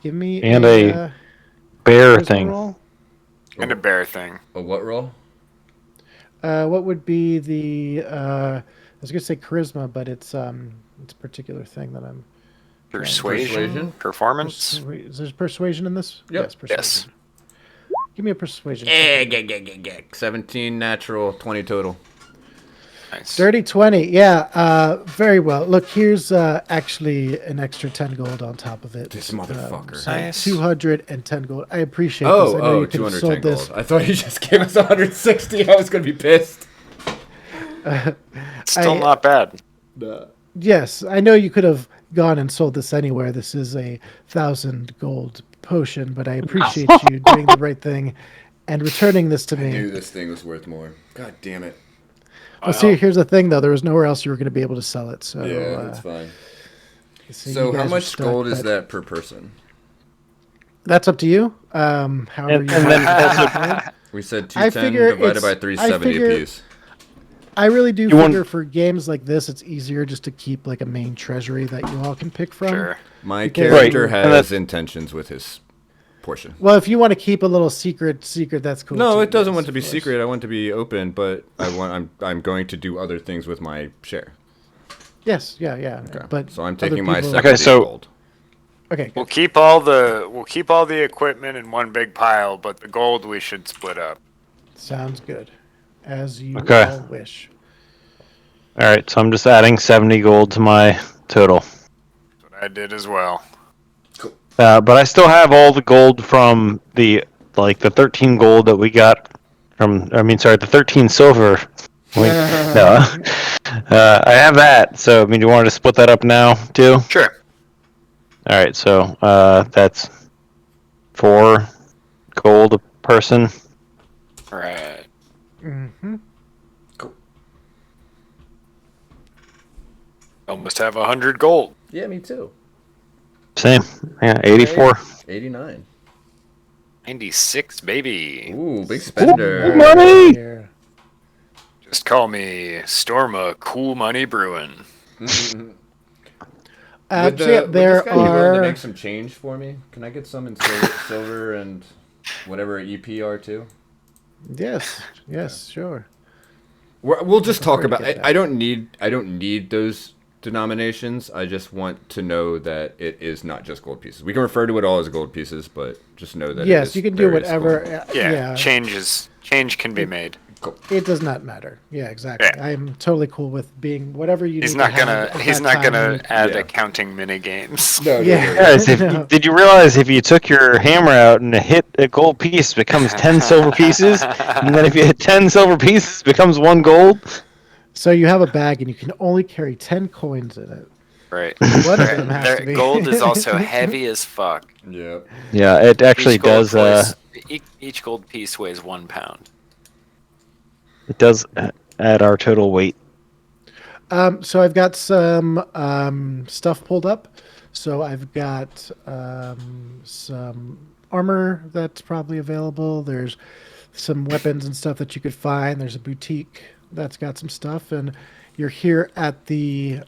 give me And a bear charisma thing. roll. And a bear thing. A what roll? What would be the? I was gonna say charisma, but it's a particular thing that I'm. Persuasion? Performance? Is there persuasion in this? Yep. Yes, persuasion. Yes. Give me a persuasion. 17 natural, 20 total. Nice. Dirty 20. Yeah, very well. Look, here's actually an extra 10 gold on top of it. This motherfucker. So Nice. 210 gold. I appreciate this. I know you could have 210 sold gold. this. I thought you just gave us 160. I was gonna be pissed. Still not bad. Yes, I know you could have gone and sold this anywhere. This is a 1,000 gold potion, but I appreciate you doing the right thing and returning this to I knew me. this thing was worth more. God damn it. Well, see, here's the thing, though. There was nowhere else you were going to be able to sell it. So, Yeah, that's fine. so So you how guys are much stuck, gold is but that per person? That's up to you. However And you then want. We said I 210 figure divided by it's- 370 I figure- apiece. I really do You want- figure for games like this, it's easier just to keep like a main treasury that you all can pick from. Sure. My Because- character Right, and has that's- intentions with his portion. Well, if you want to keep a little secret, that's cool. No, too, it doesn't yes, want to of be course. secret. I want to be open, but I'm going to do other things with my share. Yes, yeah. Okay. But So I'm other taking my people- 70 so- gold. Okay, We'll keep all the equipment in one big pile, but the gold we should split up. sounds good. As you Okay. all wish. All right, so I'm just adding 70 gold to my total. That's what I did as well. But I still have all the gold from the 13 gold that we got from. The 13 silver. No, I have that. So do you want to split that up now too? Sure. All right, so that's 4 gold a person. All right. Mm-hmm. Almost have 100 gold. Yeah, me too. Same. Yeah, 84. 89. 96, baby. Ooh, big spender. money! Here. Just call me Storma Cool Money Bruin. Would, So the, yeah, would this there guy be willing to are. make some change for me? Can I get some in silver and whatever EP are too? Yes, yes, sure. We'll just talk prefer to about. get that. I don't need those denominations. I just want to know that it is not just gold pieces. We can refer to it all as gold pieces, but just know that. Yes, it is you can do various whatever. gold. Yeah, change can be made. Cool. It does not matter. Yeah, exactly. Yeah. I'm totally cool with being whatever you He's need not to have gonna. at He's that not time gonna you- add Yeah. accounting mini games. No, Yeah. Guys, No. did you realize if you took your hammer out and hit a gold piece, it becomes 10 silver pieces? And then if you hit 10 silver pieces, it becomes 1 gold? So you have a bag and you can only carry 10 coins in it. Right. One of them has to be. Gold is also heavy as fuck. Yeah. Yeah, it actually Each gold does. each gold piece weighs 1 pound. It does add our total weight. So I've got some stuff pulled up. So I've got some armor that's probably available. There's some weapons and stuff that you could find. There's a boutique that's got some stuff, and you're here at the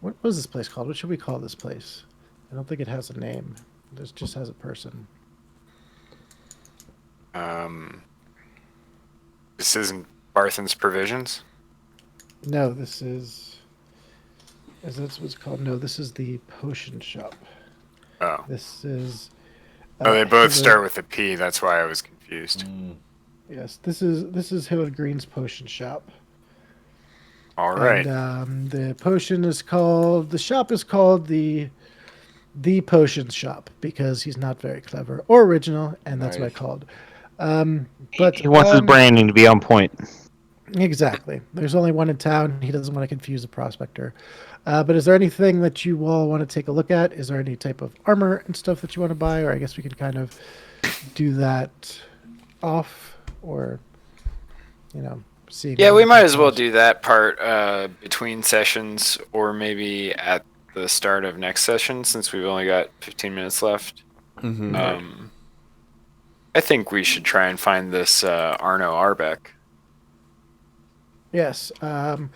what was this place called? What should we call this place? I don't think it has a name. This just has a person. This isn't Barthen's Provisions. No, this is. Is that what's called? No, this is the potion shop. Oh. This is. Oh, they both Hillard- start with a P. That's why I was confused. Yes, this is Hillard Green's potion shop. All right. And the potion is called. The shop is called the potion shop because he's not very clever or original, and that's what I Nice. called. But He wants his branding to be on point. Exactly. There's only one in town. He doesn't want to confuse the prospector. But is there anything that you all want to take a look at? Is there any type of armor and stuff that you want to buy? Or I guess we can kind of do that off or, see. Yeah, we might as well do that part between sessions or maybe at the start of next session since we've only got 15 minutes left. I think we should try and find this Arno Arbeck. Yes. Arno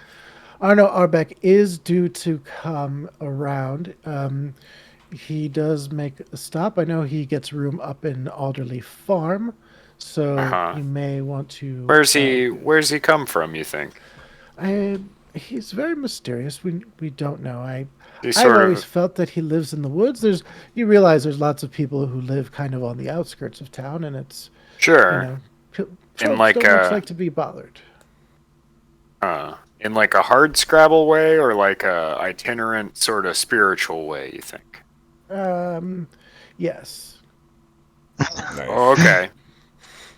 Arbeck is due to come around. He does make a stop. I know he gets room up in Alderley Farm, so you may want to. Where's he come from, you think? He's very mysterious. We don't know. I've Sort always of, felt that he lives in the woods. You realize there's lots of people who live kind of on the outskirts of town, and it's sure. folks like don't much like to be bothered. In like a hard Scrabble way or like a itinerant sort of spiritual way, you think? Yes. Nice. Oh, okay.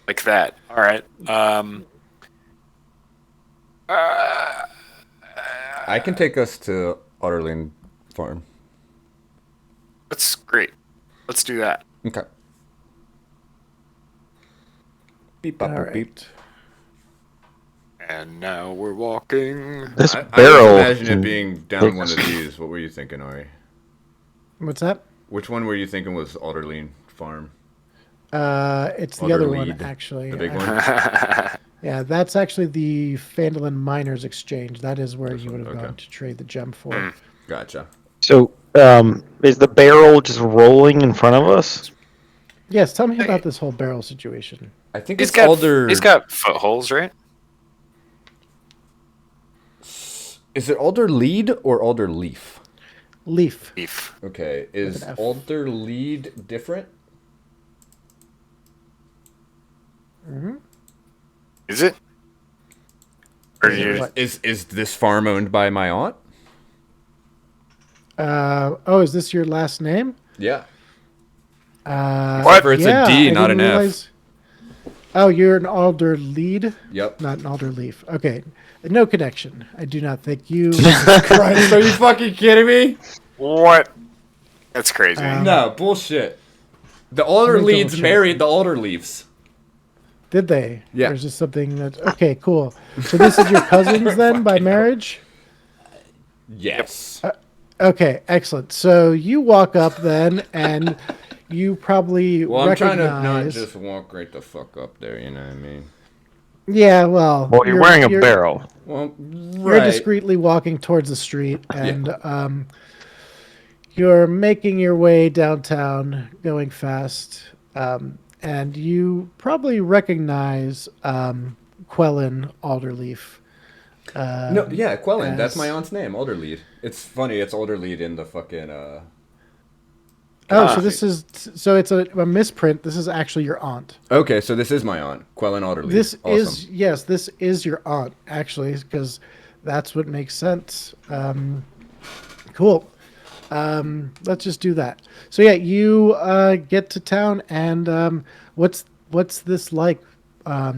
Like that. All right. I can take us to Otterlane Farm. That's great. Let's do that. Okay. Beep bop All boop, right. beep. And now we're walking. This I barrel. imagine it being down one of these. What were you thinking, Ari? What's that? Which one were you thinking was Otterlane Farm? It's the other one Otterlead. actually. The big I- one? Yeah, that's actually the Phandelver Miners Exchange. That is where you would have okay. gone to trade the gem for. Gotcha. So, is the barrel just rolling in front of us? Yes, tell me about this whole barrel situation. I think He's it's got Alder... he's got footholes, right? Is it Alder Lead or Alder Leaf? Leaf. Beef. Okay. Is an F. Alder Lead different? Is it? Or do you, What? Is this farm owned by my aunt? Oh, is this your last name? Yeah. What? For it's yeah, a D, I not didn't an F. realize- Oh, you're an alder lead, Yep. not an alder leaf. Okay, no connection. I do not think you. Christ, are you fucking kidding me? what? That's crazy. No, bullshit. The Alder Let me Leads double-check. married the Alder Leaves. Did they? Yeah. Or is this something that? Okay, cool. So this is your cousins then by marriage? Yes. Okay, excellent. So you walk up then, and you probably Well, I'm trying recognize. to not just walk right the fuck up there, you know what I mean? Yeah, well, Well, you're wearing a barrel. Well, You're right. discreetly walking towards the street, Yeah. and you're making your way downtown, going fast, and you probably recognize Quellen Alderleaf. No, yeah, Quellen. That's my As aunt's name, Alderlead. It's funny. It's Alderlead in the fucking. oh, Ah. so it's a misprint. This is actually your aunt. Okay, so this is my aunt, Quellen Alderlead. This Awesome. this is your aunt actually, because that's what makes sense. Cool. Let's just do that. So yeah, you get to town, and what's this like? How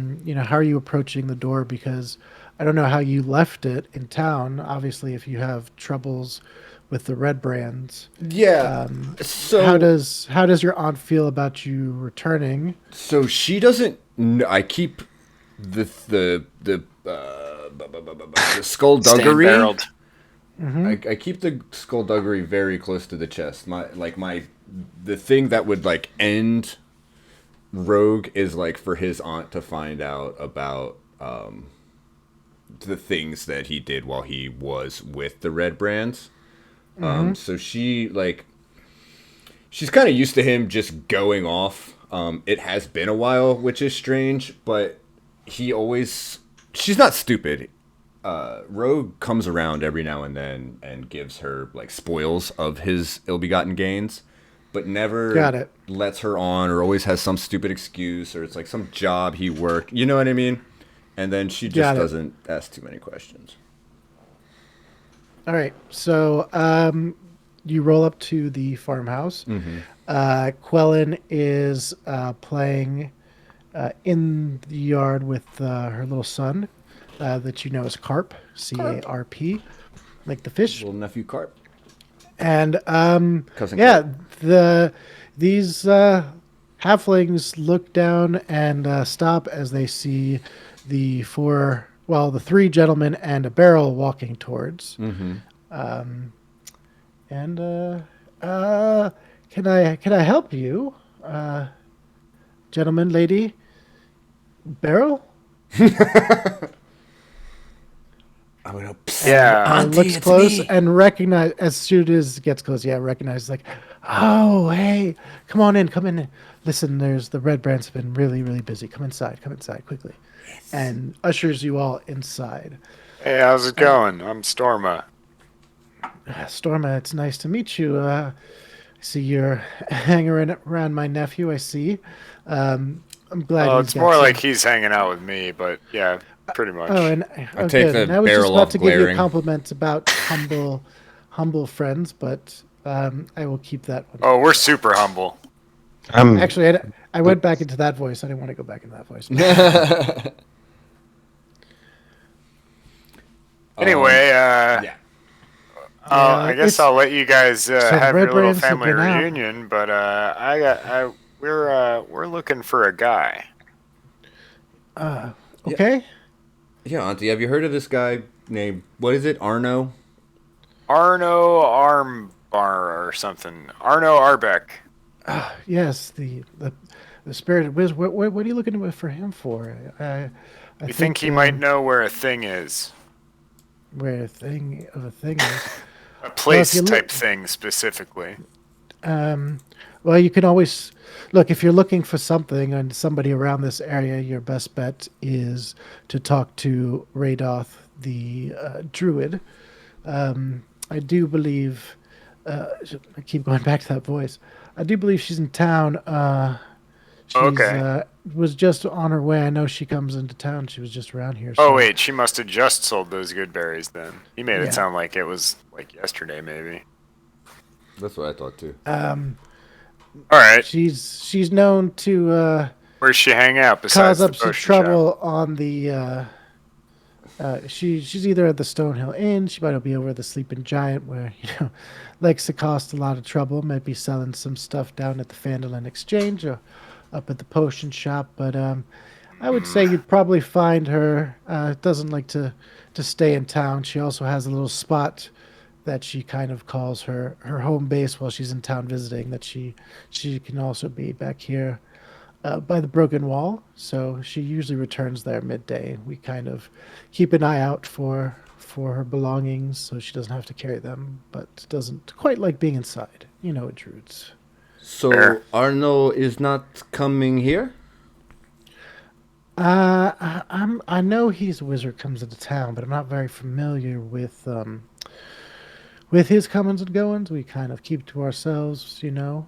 are you approaching the door? Because I don't know how you left it in town. Obviously, if you have troubles with the red brands, Yeah. So how does your aunt feel about you returning? So she doesn't. I keep the skullduggery. Barreled. I keep the skullduggery very close to the chest. The thing that would like end Rogue is like for his aunt to find out about the things that he did while he was with the red brands. So she's kind of used to him just going off. It has been a while, which is strange, but she's not stupid. Rogue comes around every now and then and gives her like spoils of his ill-begotten gains, but never lets her on, or always has some stupid excuse, or it's like some job he worked. You know what I mean? And then she just doesn't ask too many questions. All right, so you roll up to the farmhouse. Quellen is playing in the yard with her little son, that you know is Carp, Carp, like the fish. Little nephew Carp. And Cousin yeah, Carp. these halflings look down and stop as they see the three gentlemen and a barrel walking towards. Can I help you, gentleman, lady, barrel? I'm gonna. Yeah. Looks close and recognize as soon as it gets close. Yeah, recognizes like, oh hey, come on in, come in. Listen, there's the red brands have been really really busy. Come inside quickly, and ushers you all inside. Hey, how's it going? I'm Storma. Storma, it's nice to meet you. I see you're hanging around my nephew. I see. I'm glad. Well, he's it's got more some- like he's hanging out with me, but yeah, pretty much. Oh, and I take good. the And I was just barrel about off to give you a glaring. compliment about humble friends, but I will keep that one. Oh, we're super humble. Actually, I went back into that voice. I didn't want to go back into that voice. Anyway, Yeah. I guess it's- I'll let you guys have Red your little Brands have family been out. reunion, but we're looking for a guy. Okay. Yeah, Auntie, have you heard of this guy named, what is it, Arno? Arno Armbar or something. Arno Arbeck. Yes, the spirited whiz. What are you looking for him for? I You think he might know where a thing is? where a thing is. A place you type look- thing specifically. Well, you can always look if you're looking for something and somebody around this area. Your best bet is to talk to Radoth, the druid. I do believe. I keep going back to that voice. I do believe she's in town. She's, Okay. Was just on her way. I know she comes into town. She was just around here. Oh so- wait, she must have just sold those good berries then. He made Yeah. it sound like it was like yesterday maybe. That's what I thought too. All right, She's known to where's she hang out besides cause up the some potion shop? trouble on the. She's either at the Stonehill Inn. She might be over at the Sleeping Giant, where likes to cost a lot of trouble. Might be selling some stuff down at the Phandelver Exchange or up at the potion shop. But I would say you'd probably find her. Doesn't like to stay in town. She also has a little spot that she kind of calls her home base while she's in town visiting. That she can also be back here. by the broken wall. So she usually returns there midday. We kind of keep an eye out for her belongings so she doesn't have to carry them, but doesn't quite like being inside. You know, intrudes. So Arno is not coming here? I know he's a wizard comes into town, but I'm not very familiar with his comings and goings. We kind of keep to ourselves, you know.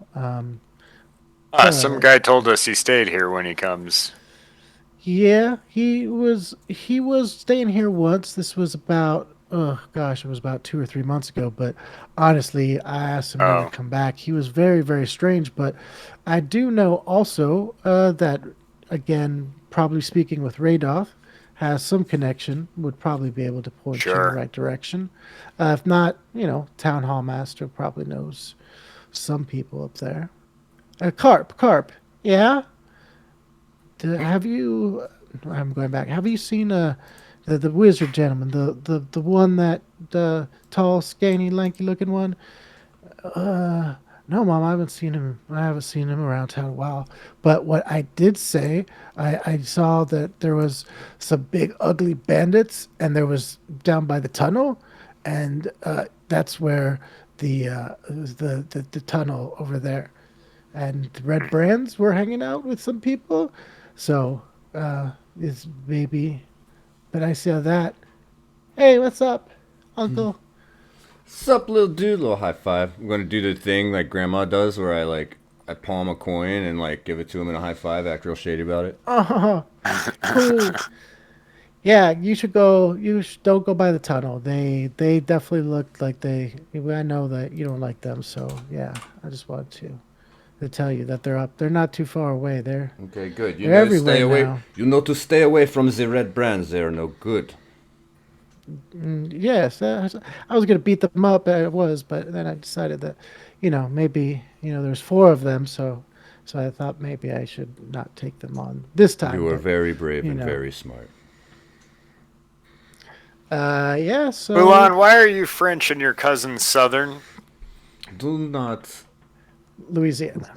Some guy told us he stayed here when he comes. Yeah, he was staying here once. This was about oh gosh, it was about 2 or 3 months ago. But honestly, I asked him never to Oh, come back. He was very very strange. But I do know also that again, probably speaking with Radoff, has some connection. Would probably be able to point you in the sure. right direction. If not, town hall master probably knows some people up there. Carp, yeah. Have you? I'm going back. Have you seen the wizard gentleman, the one that tall, skinny, lanky looking one? No, mom, I haven't seen him. I haven't seen him around town in a while. But what I did say, I saw that there was some big ugly bandits, and there was down by the tunnel, and that's where the tunnel over there, and the Red Brands were hanging out with some people, so it's maybe. But I saw that. Hey, what's up, Uncle? Sup, little dude? Little high five. I'm gonna do the thing like Grandma does, where I palm a coin and like give it to him in a high five. Act real shady about it. Oh, cool. Yeah, you should go. Don't go by the tunnel. They definitely look like they. I know that you don't like them, so yeah. I just wanted to tell you that they're up. They're not too far away. Okay, good. You They're know to stay everywhere away. now. You know to stay away from the red brands. They are no good. Yes, I was gonna beat them up. I was, but then I decided that, maybe there's four of them, so I thought maybe I should not take them on this time. You are But very brave you and know, very smart. yeah. So Mulan, why are you French and your cousin Southern? Do not. Louisiana.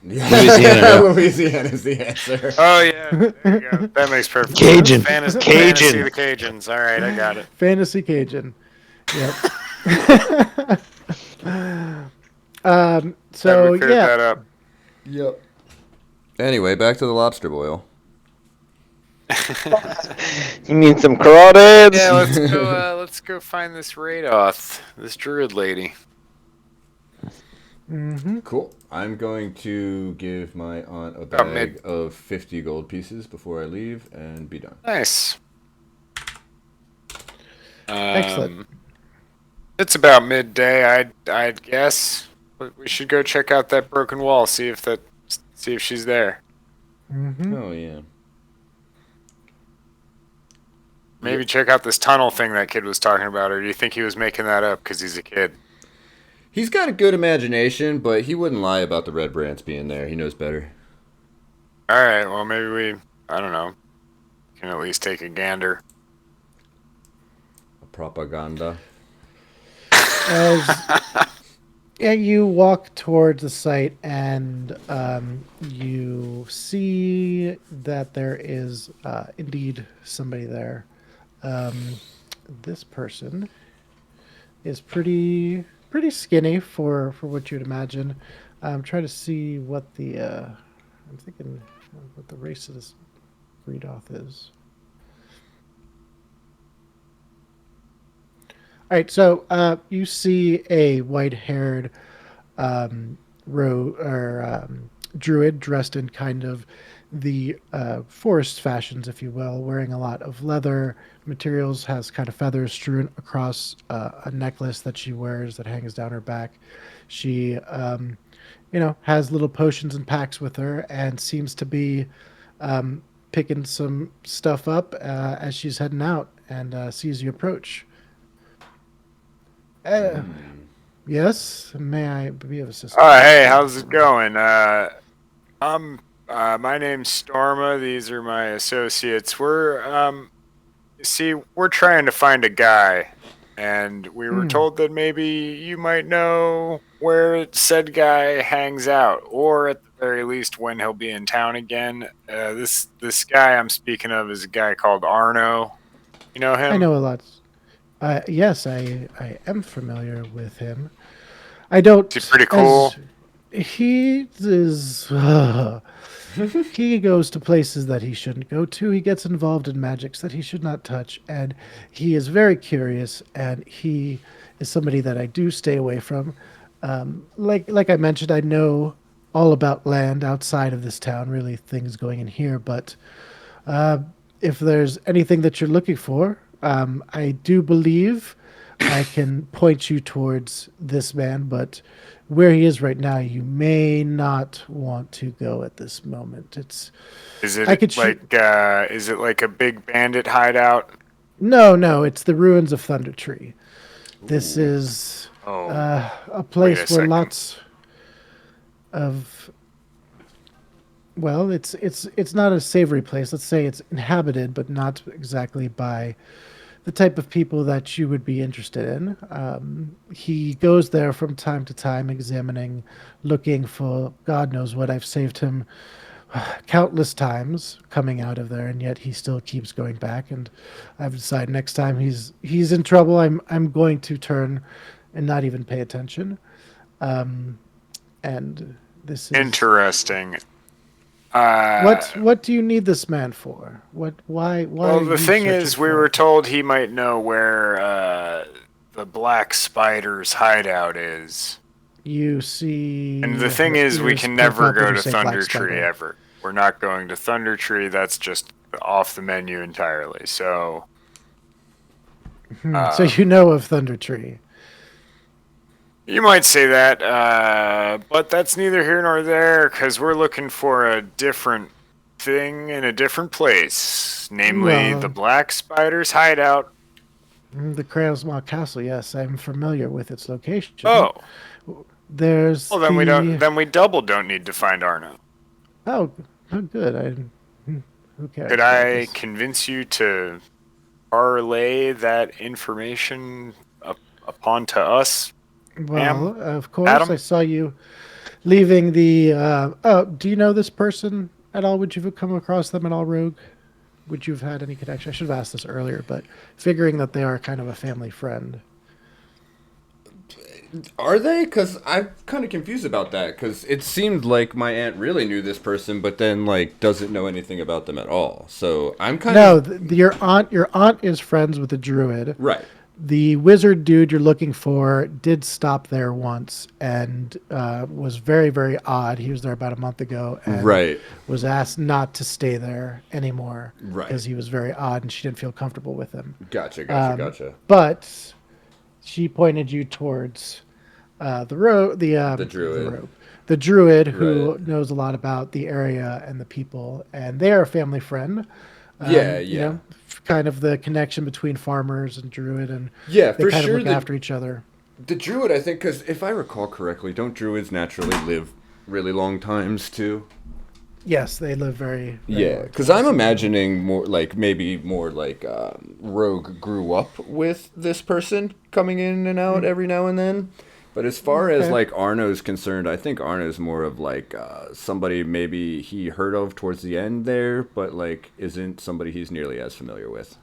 Louisiana. Louisiana is the answer. Oh yeah, there you go. That makes perfect sense. Cajun. Fantasy Cajun. the Cajuns. All right, I got it. Fantasy Cajun. Yep. Glad So we cleared yeah, that up. Yep. Anyway, back to the lobster boil. You mean some crawdads? Yeah, let's go. Let's go find this Radoth, this druid lady. Cool. I'm going to give my aunt a About mid- bag of 50 gold pieces before I leave and be done. Nice. Excellent. It's about midday. I'd guess. But we should go check out that broken wall. See if she's there. Oh, yeah. Maybe check out this tunnel thing that kid was talking about. Or do you think he was making that up because he's a kid? He's got a good imagination, but he wouldn't lie about the red brands being there. He knows better. All right. Well, maybe I don't know. Can at least take a gander. Propaganda. as yeah, you walk towards the site and you see that there is indeed somebody there. This person is pretty skinny for what you'd imagine. I'm trying to see what the I'm thinking what the race of this Greedoth is. All right, so you see a white-haired druid dressed in kind of the forest fashions, if you will, wearing a lot of leather materials, has kind of feathers strewn across a necklace that she wears that hangs down her back. She, has little potions and packs with her and seems to be picking some stuff up as she's heading out and sees you approach. Yes, may I be of assistance? Oh, hey, how's it going? My name's Storma. These are my associates. We're trying to find a guy, and we were told that maybe you might know where said guy hangs out, or at the very least when he'll be in town again. This guy I'm speaking of is a guy called Arno. You know him? I know a lot. Yes, I am familiar with him. I don't. Is he pretty cool? As he is. He goes to places that he shouldn't go to. He gets involved in magics that he should not touch, and he is very curious. And he is somebody that I do stay away from. Like I mentioned, I know all about land outside of this town. Really, things going in here. But if there's anything that you're looking for, I do believe I can point you towards this man. But where he is right now, you may not want to go at this moment. Is I could it is it like a big bandit hideout? No, it's the ruins of Thunder Tree. This is Oh, a place where second. lots of it's not a savory place. Let's say it's inhabited, but not exactly by the type of people that you would be interested in. He goes there from time to time, examining, looking for God knows what. I've saved him countless times coming out of there, and yet he still keeps going back. And I've decided next time he's in trouble, I'm going to turn and not even pay attention. And this is Interesting. what do you need this man for? Why? Well, are the you thing searching is, we for were him? told he might know where the Black Spider's hideout is. You see, And the thing is, we ears can perk never up when go you to say Black Thunder Spider. Tree ever. We're not going to Thunder Tree. That's just off the menu entirely. So, So you know of Thunder Tree. you might say that, but that's neither here nor there, because we're looking for a different thing in a different place, namely Well- the Black Spider's hideout. The Kralsmaw Castle, yes, I'm familiar with its location. Oh, There's well, then we don't. Then we don't need to find Arno. Oh, good. Who cares? Could I convince you to parlay that information upon to us? Well, of course, Adam? I saw you leaving the. Oh, do you know this person at all? Would you have come across them at all, Rogue? Would you have had any connection? I should have asked this earlier, but figuring that they are kind of a family friend. Are they? Because I'm kind of confused about that. Because it seemed like my aunt really knew this person, but then like doesn't know anything about them at all. So I'm kind of Your aunt is friends with the druid. right. The wizard dude you're looking for did stop there once and was very, very odd. He was there about a month ago and Right. was asked not to stay there anymore Right. because he was very odd and she didn't feel comfortable with him. Gotcha. But she pointed you towards the druid. The druid who Right. knows a lot about the area and the people, and they are a family friend. You know, kind of the connection between farmers and druid, and Yeah, they for kind sure. of look after each other. The druid, I think, because if I recall correctly, don't druids naturally live really long times too? Yes, they live very Yeah, long because times. I'm imagining maybe more like Rogue grew up with this person coming in and out every now and then. But as far as Okay. like Arno's concerned, I think Arno's more of like somebody maybe he heard of towards the end there, but like isn't somebody he's nearly as familiar with.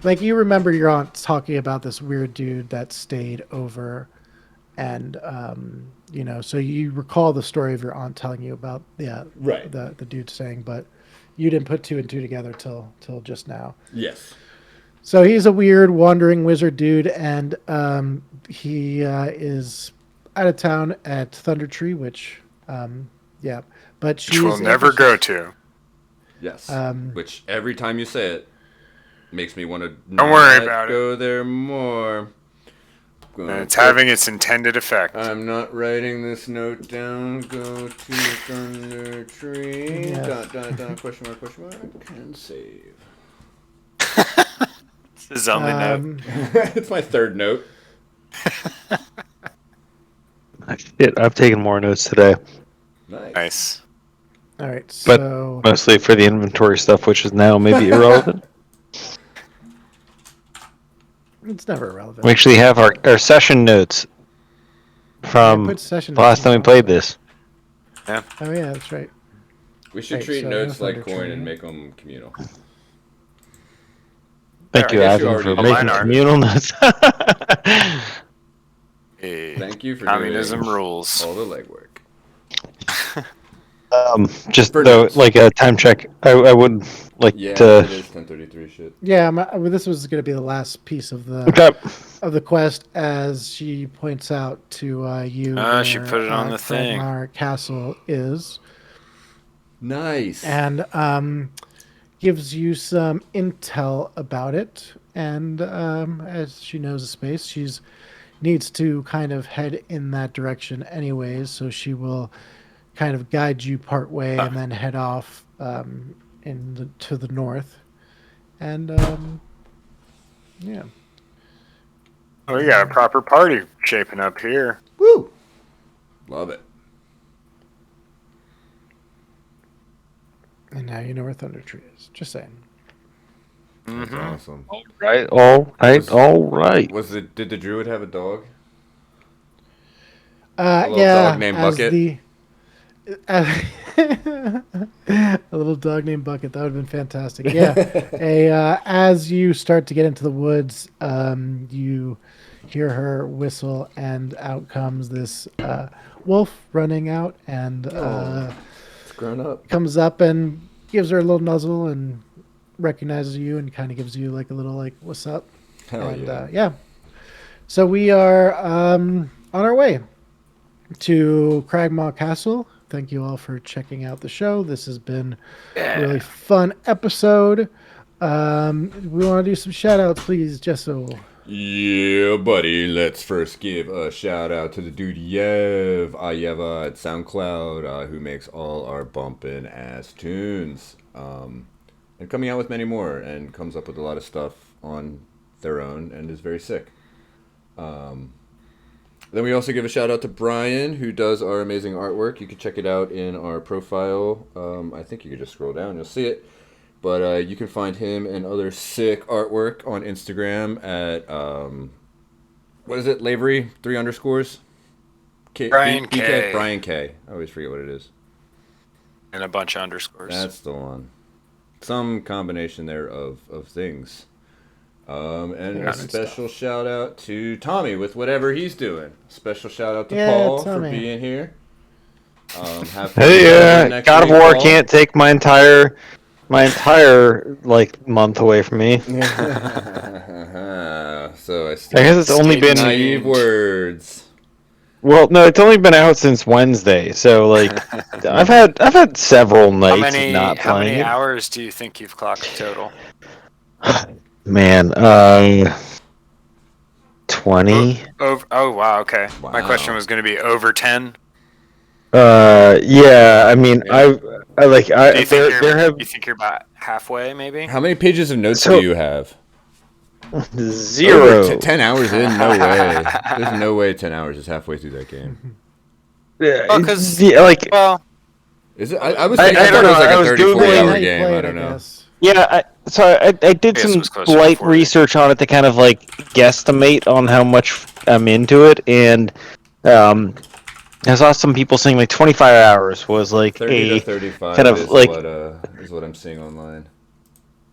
Like, you remember your aunt talking about this weird dude that stayed over, and you know, so you recall the story of your aunt telling you about Right. the dude staying, but you didn't put two and two together till just now. Yes. So he's a weird wandering wizard dude, and he is out of town at Thunder Tree, which but Which we'll never go to. Yes. Which every time you say it makes me want to Don't worry about it. go there more. And it's having its intended effect. I'm not writing this note down. Go to Thunder Tree. Yeah. Question mark. Can save. This is on the note. It's my third note. Shit, I've taken more notes today, Nice. All right, but so mostly for the inventory stuff, which is now maybe irrelevant. it's never relevant. We actually have our session notes from put session the last notes time we in played there. this. Yeah. Oh yeah, that's right. We should Right, treat so notes no like thunder coin tree. and make them communal. Thank I you, guess you Ivan, already for Oh, did making mine that. are. communal notes. Hey, Thank you for communism doing rules. all the legwork. Just For though, notes. like a time check, I would like Yeah, to. it is 10:33 shit. Yeah, this was going to be the last piece of Okay. the quest, as she points out to you She where put it on the thing. Cragmar Castle is, Nice. and gives you some intel about it. And as she knows the space, she's needs to kind of head in that direction anyways. So she will kind of guide you part way and then head off to the north. And yeah. Oh, we got a proper party shaping up here. Woo! Love it. And now you know where Thunder Tree is. Just saying. That's awesome. All right. All right. Was- All right. Did the druid have a dog? A little Yeah, dog named as Bucket? the a little dog named Bucket. That would have been fantastic. Yeah. As you start to get into the woods, you hear her whistle, and out comes this wolf running out, and It's grown up. comes up and gives her a little nuzzle and recognizes you and kind of gives you like a little like "What's up?" Hell and yeah. yeah. So we are on our way to Cragmaw Castle. Thank you all for checking out the show. This has been a really fun episode. We want to do some shout outs, please, Jesso. Yeah, buddy. Let's first give a shout out to the dude Yeva at SoundCloud, who makes all our bumpin' ass tunes. And coming out with many more, and comes up with a lot of stuff on their own, and is very sick. Then we also give a shout out to Brian, who does our amazing artwork. You can check it out in our profile. I think you can just scroll down, you'll see it. But you can find him and other sick artwork on Instagram at, what is it, Lavery, 3 underscores? Brian K. Brian K. I always forget what it is. And a bunch of underscores. That's the one. Some combination there of things. And a special shout out to Tommy with whatever he's doing. Special shout out to Paul Tommy. for being here. Have fun Hey, next God of week, War Paul. can't take my entire like month away from me. So I I guess it's only been naive words. well, no, it's only been out since Wednesday. So like, I've had several nights of not How playing many it. hours do you think you've clocked total? Man, 20. Oh wow, okay. My Wow. question was going to be over 10. Yeah. I mean, Yeah. I like Do I you think there have you think you're about halfway, maybe? How many pages of notes So- do you have? 0. 10 hours in? No way. There's no way 10 hours is halfway through that game. Yeah, Well, 'cause- yeah, like Well, Is it? I was I thinking don't it was know, like I a was 30, Googling 40 how hour you game. play I it, don't know. guess. yeah. I did Yes, it some was closer to light 40. research on it to kind of like guesstimate on how much I'm into it, and I saw some people saying like 25 hours was like 30 a to 35 kind of is like what I'm seeing online.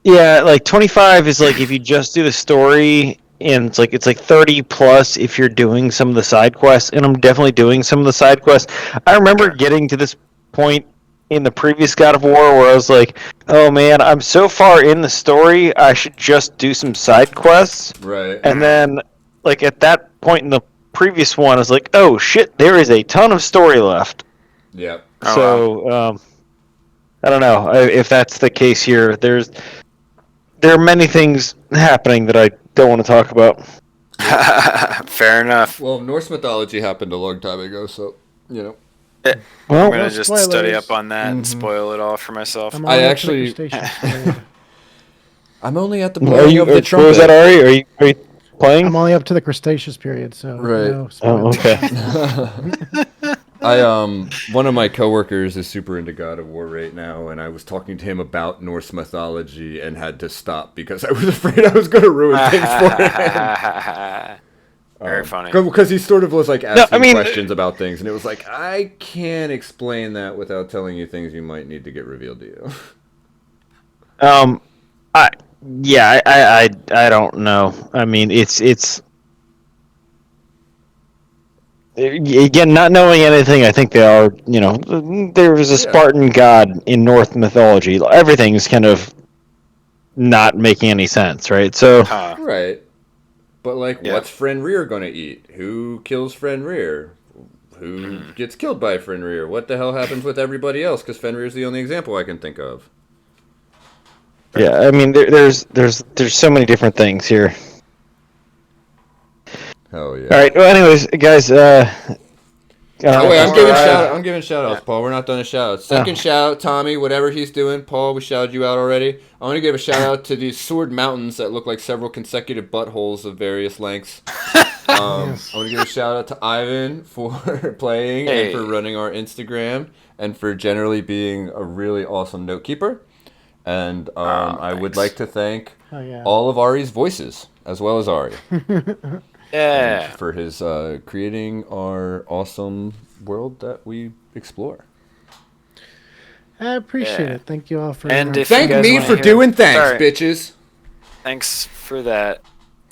yeah, like 25 is like if you just do the story, and it's like 30 plus if you're doing some of the side quests, and I'm definitely doing some of the side quests. I remember Okay. getting to this point in the previous God of War where I was like, "Oh man, I'm so far in the story, I should just do some side quests." Right. And then like at that point in the previous one, I was like, "Oh shit, there is a ton of story left." Yep. Oh, So, I don't know if that's the case here. There are many things happening that I don't want to talk about. fair enough. Well, Norse mythology happened a long time ago, so, you know. I'm Well, gonna no just spoilers. study up on that and spoil it all for myself. I'm I only up to the actually- crustaceans period. I'm only at the are blowing you? of the What trumpet. was that, Ari? Are you playing? I'm only up to the crustaceous period, so Right. no Oh, spoilers. okay. One of my coworkers is super into God of War right now, and I was talking to him about Norse mythology and had to stop because I was afraid I was going to ruin things for him. Very funny. Because he sort of was like asking I mean- questions about things, and it was like, I can't explain that without telling you things you might need to get revealed to you. I don't know. I mean, it's again, not knowing anything. I think they are. You know, there was a Spartan god in Norse mythology. Everything's kind of not making any sense, right? So, Huh. Right. But, like, Yeah. what's Fenrir going to eat? Who kills Fenrir? Who gets killed by Fenrir? What the hell happens with everybody else? Because Fenrir's the only example I can think of. yeah, I mean, there's so many different things here. Hell yeah. All right. Well, anyways, guys. Oh wait, I'm giving Alright. I'm giving shout outs, Paul. We're not done with shout outs. Second shout out, Tommy, whatever he's doing. Paul, we shouted you out already. I want to give a shout out to these sword mountains that look like several consecutive buttholes of various lengths. I want to give a shout out to Ivan for playing and for running our Instagram and for generally being a really awesome note keeper. And I would like to thank all of Ari's voices as well as Ari. Yeah. For his creating our awesome world that we explore. I appreciate it. Thank you all for. And if Thank you guys me wanna for hear- doing thanks, Sorry. bitches. Thanks for that.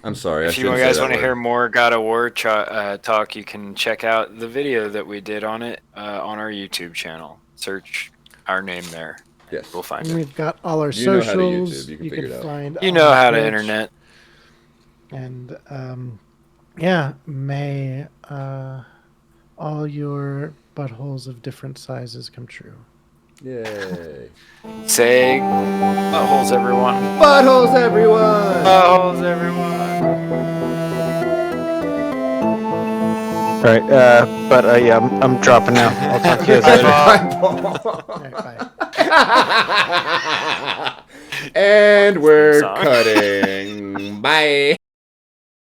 I'm sorry. If you guys want to hear more God of War talk, you can check out the video that we did on it on our YouTube channel. Search our name there. Yes. We'll find And it. we've got all our You know how to socials. YouTube. You can figure it out. find. You on know how to Twitch. internet. And yeah, may all your buttholes of different sizes come true. Yay. Say buttholes, everyone. Buttholes, everyone! Buttholes, everyone. All right. But yeah, I'm dropping now. I'll talk to you guys later. Bye, Paul. All right, bye. And we're Song. cutting. Bye.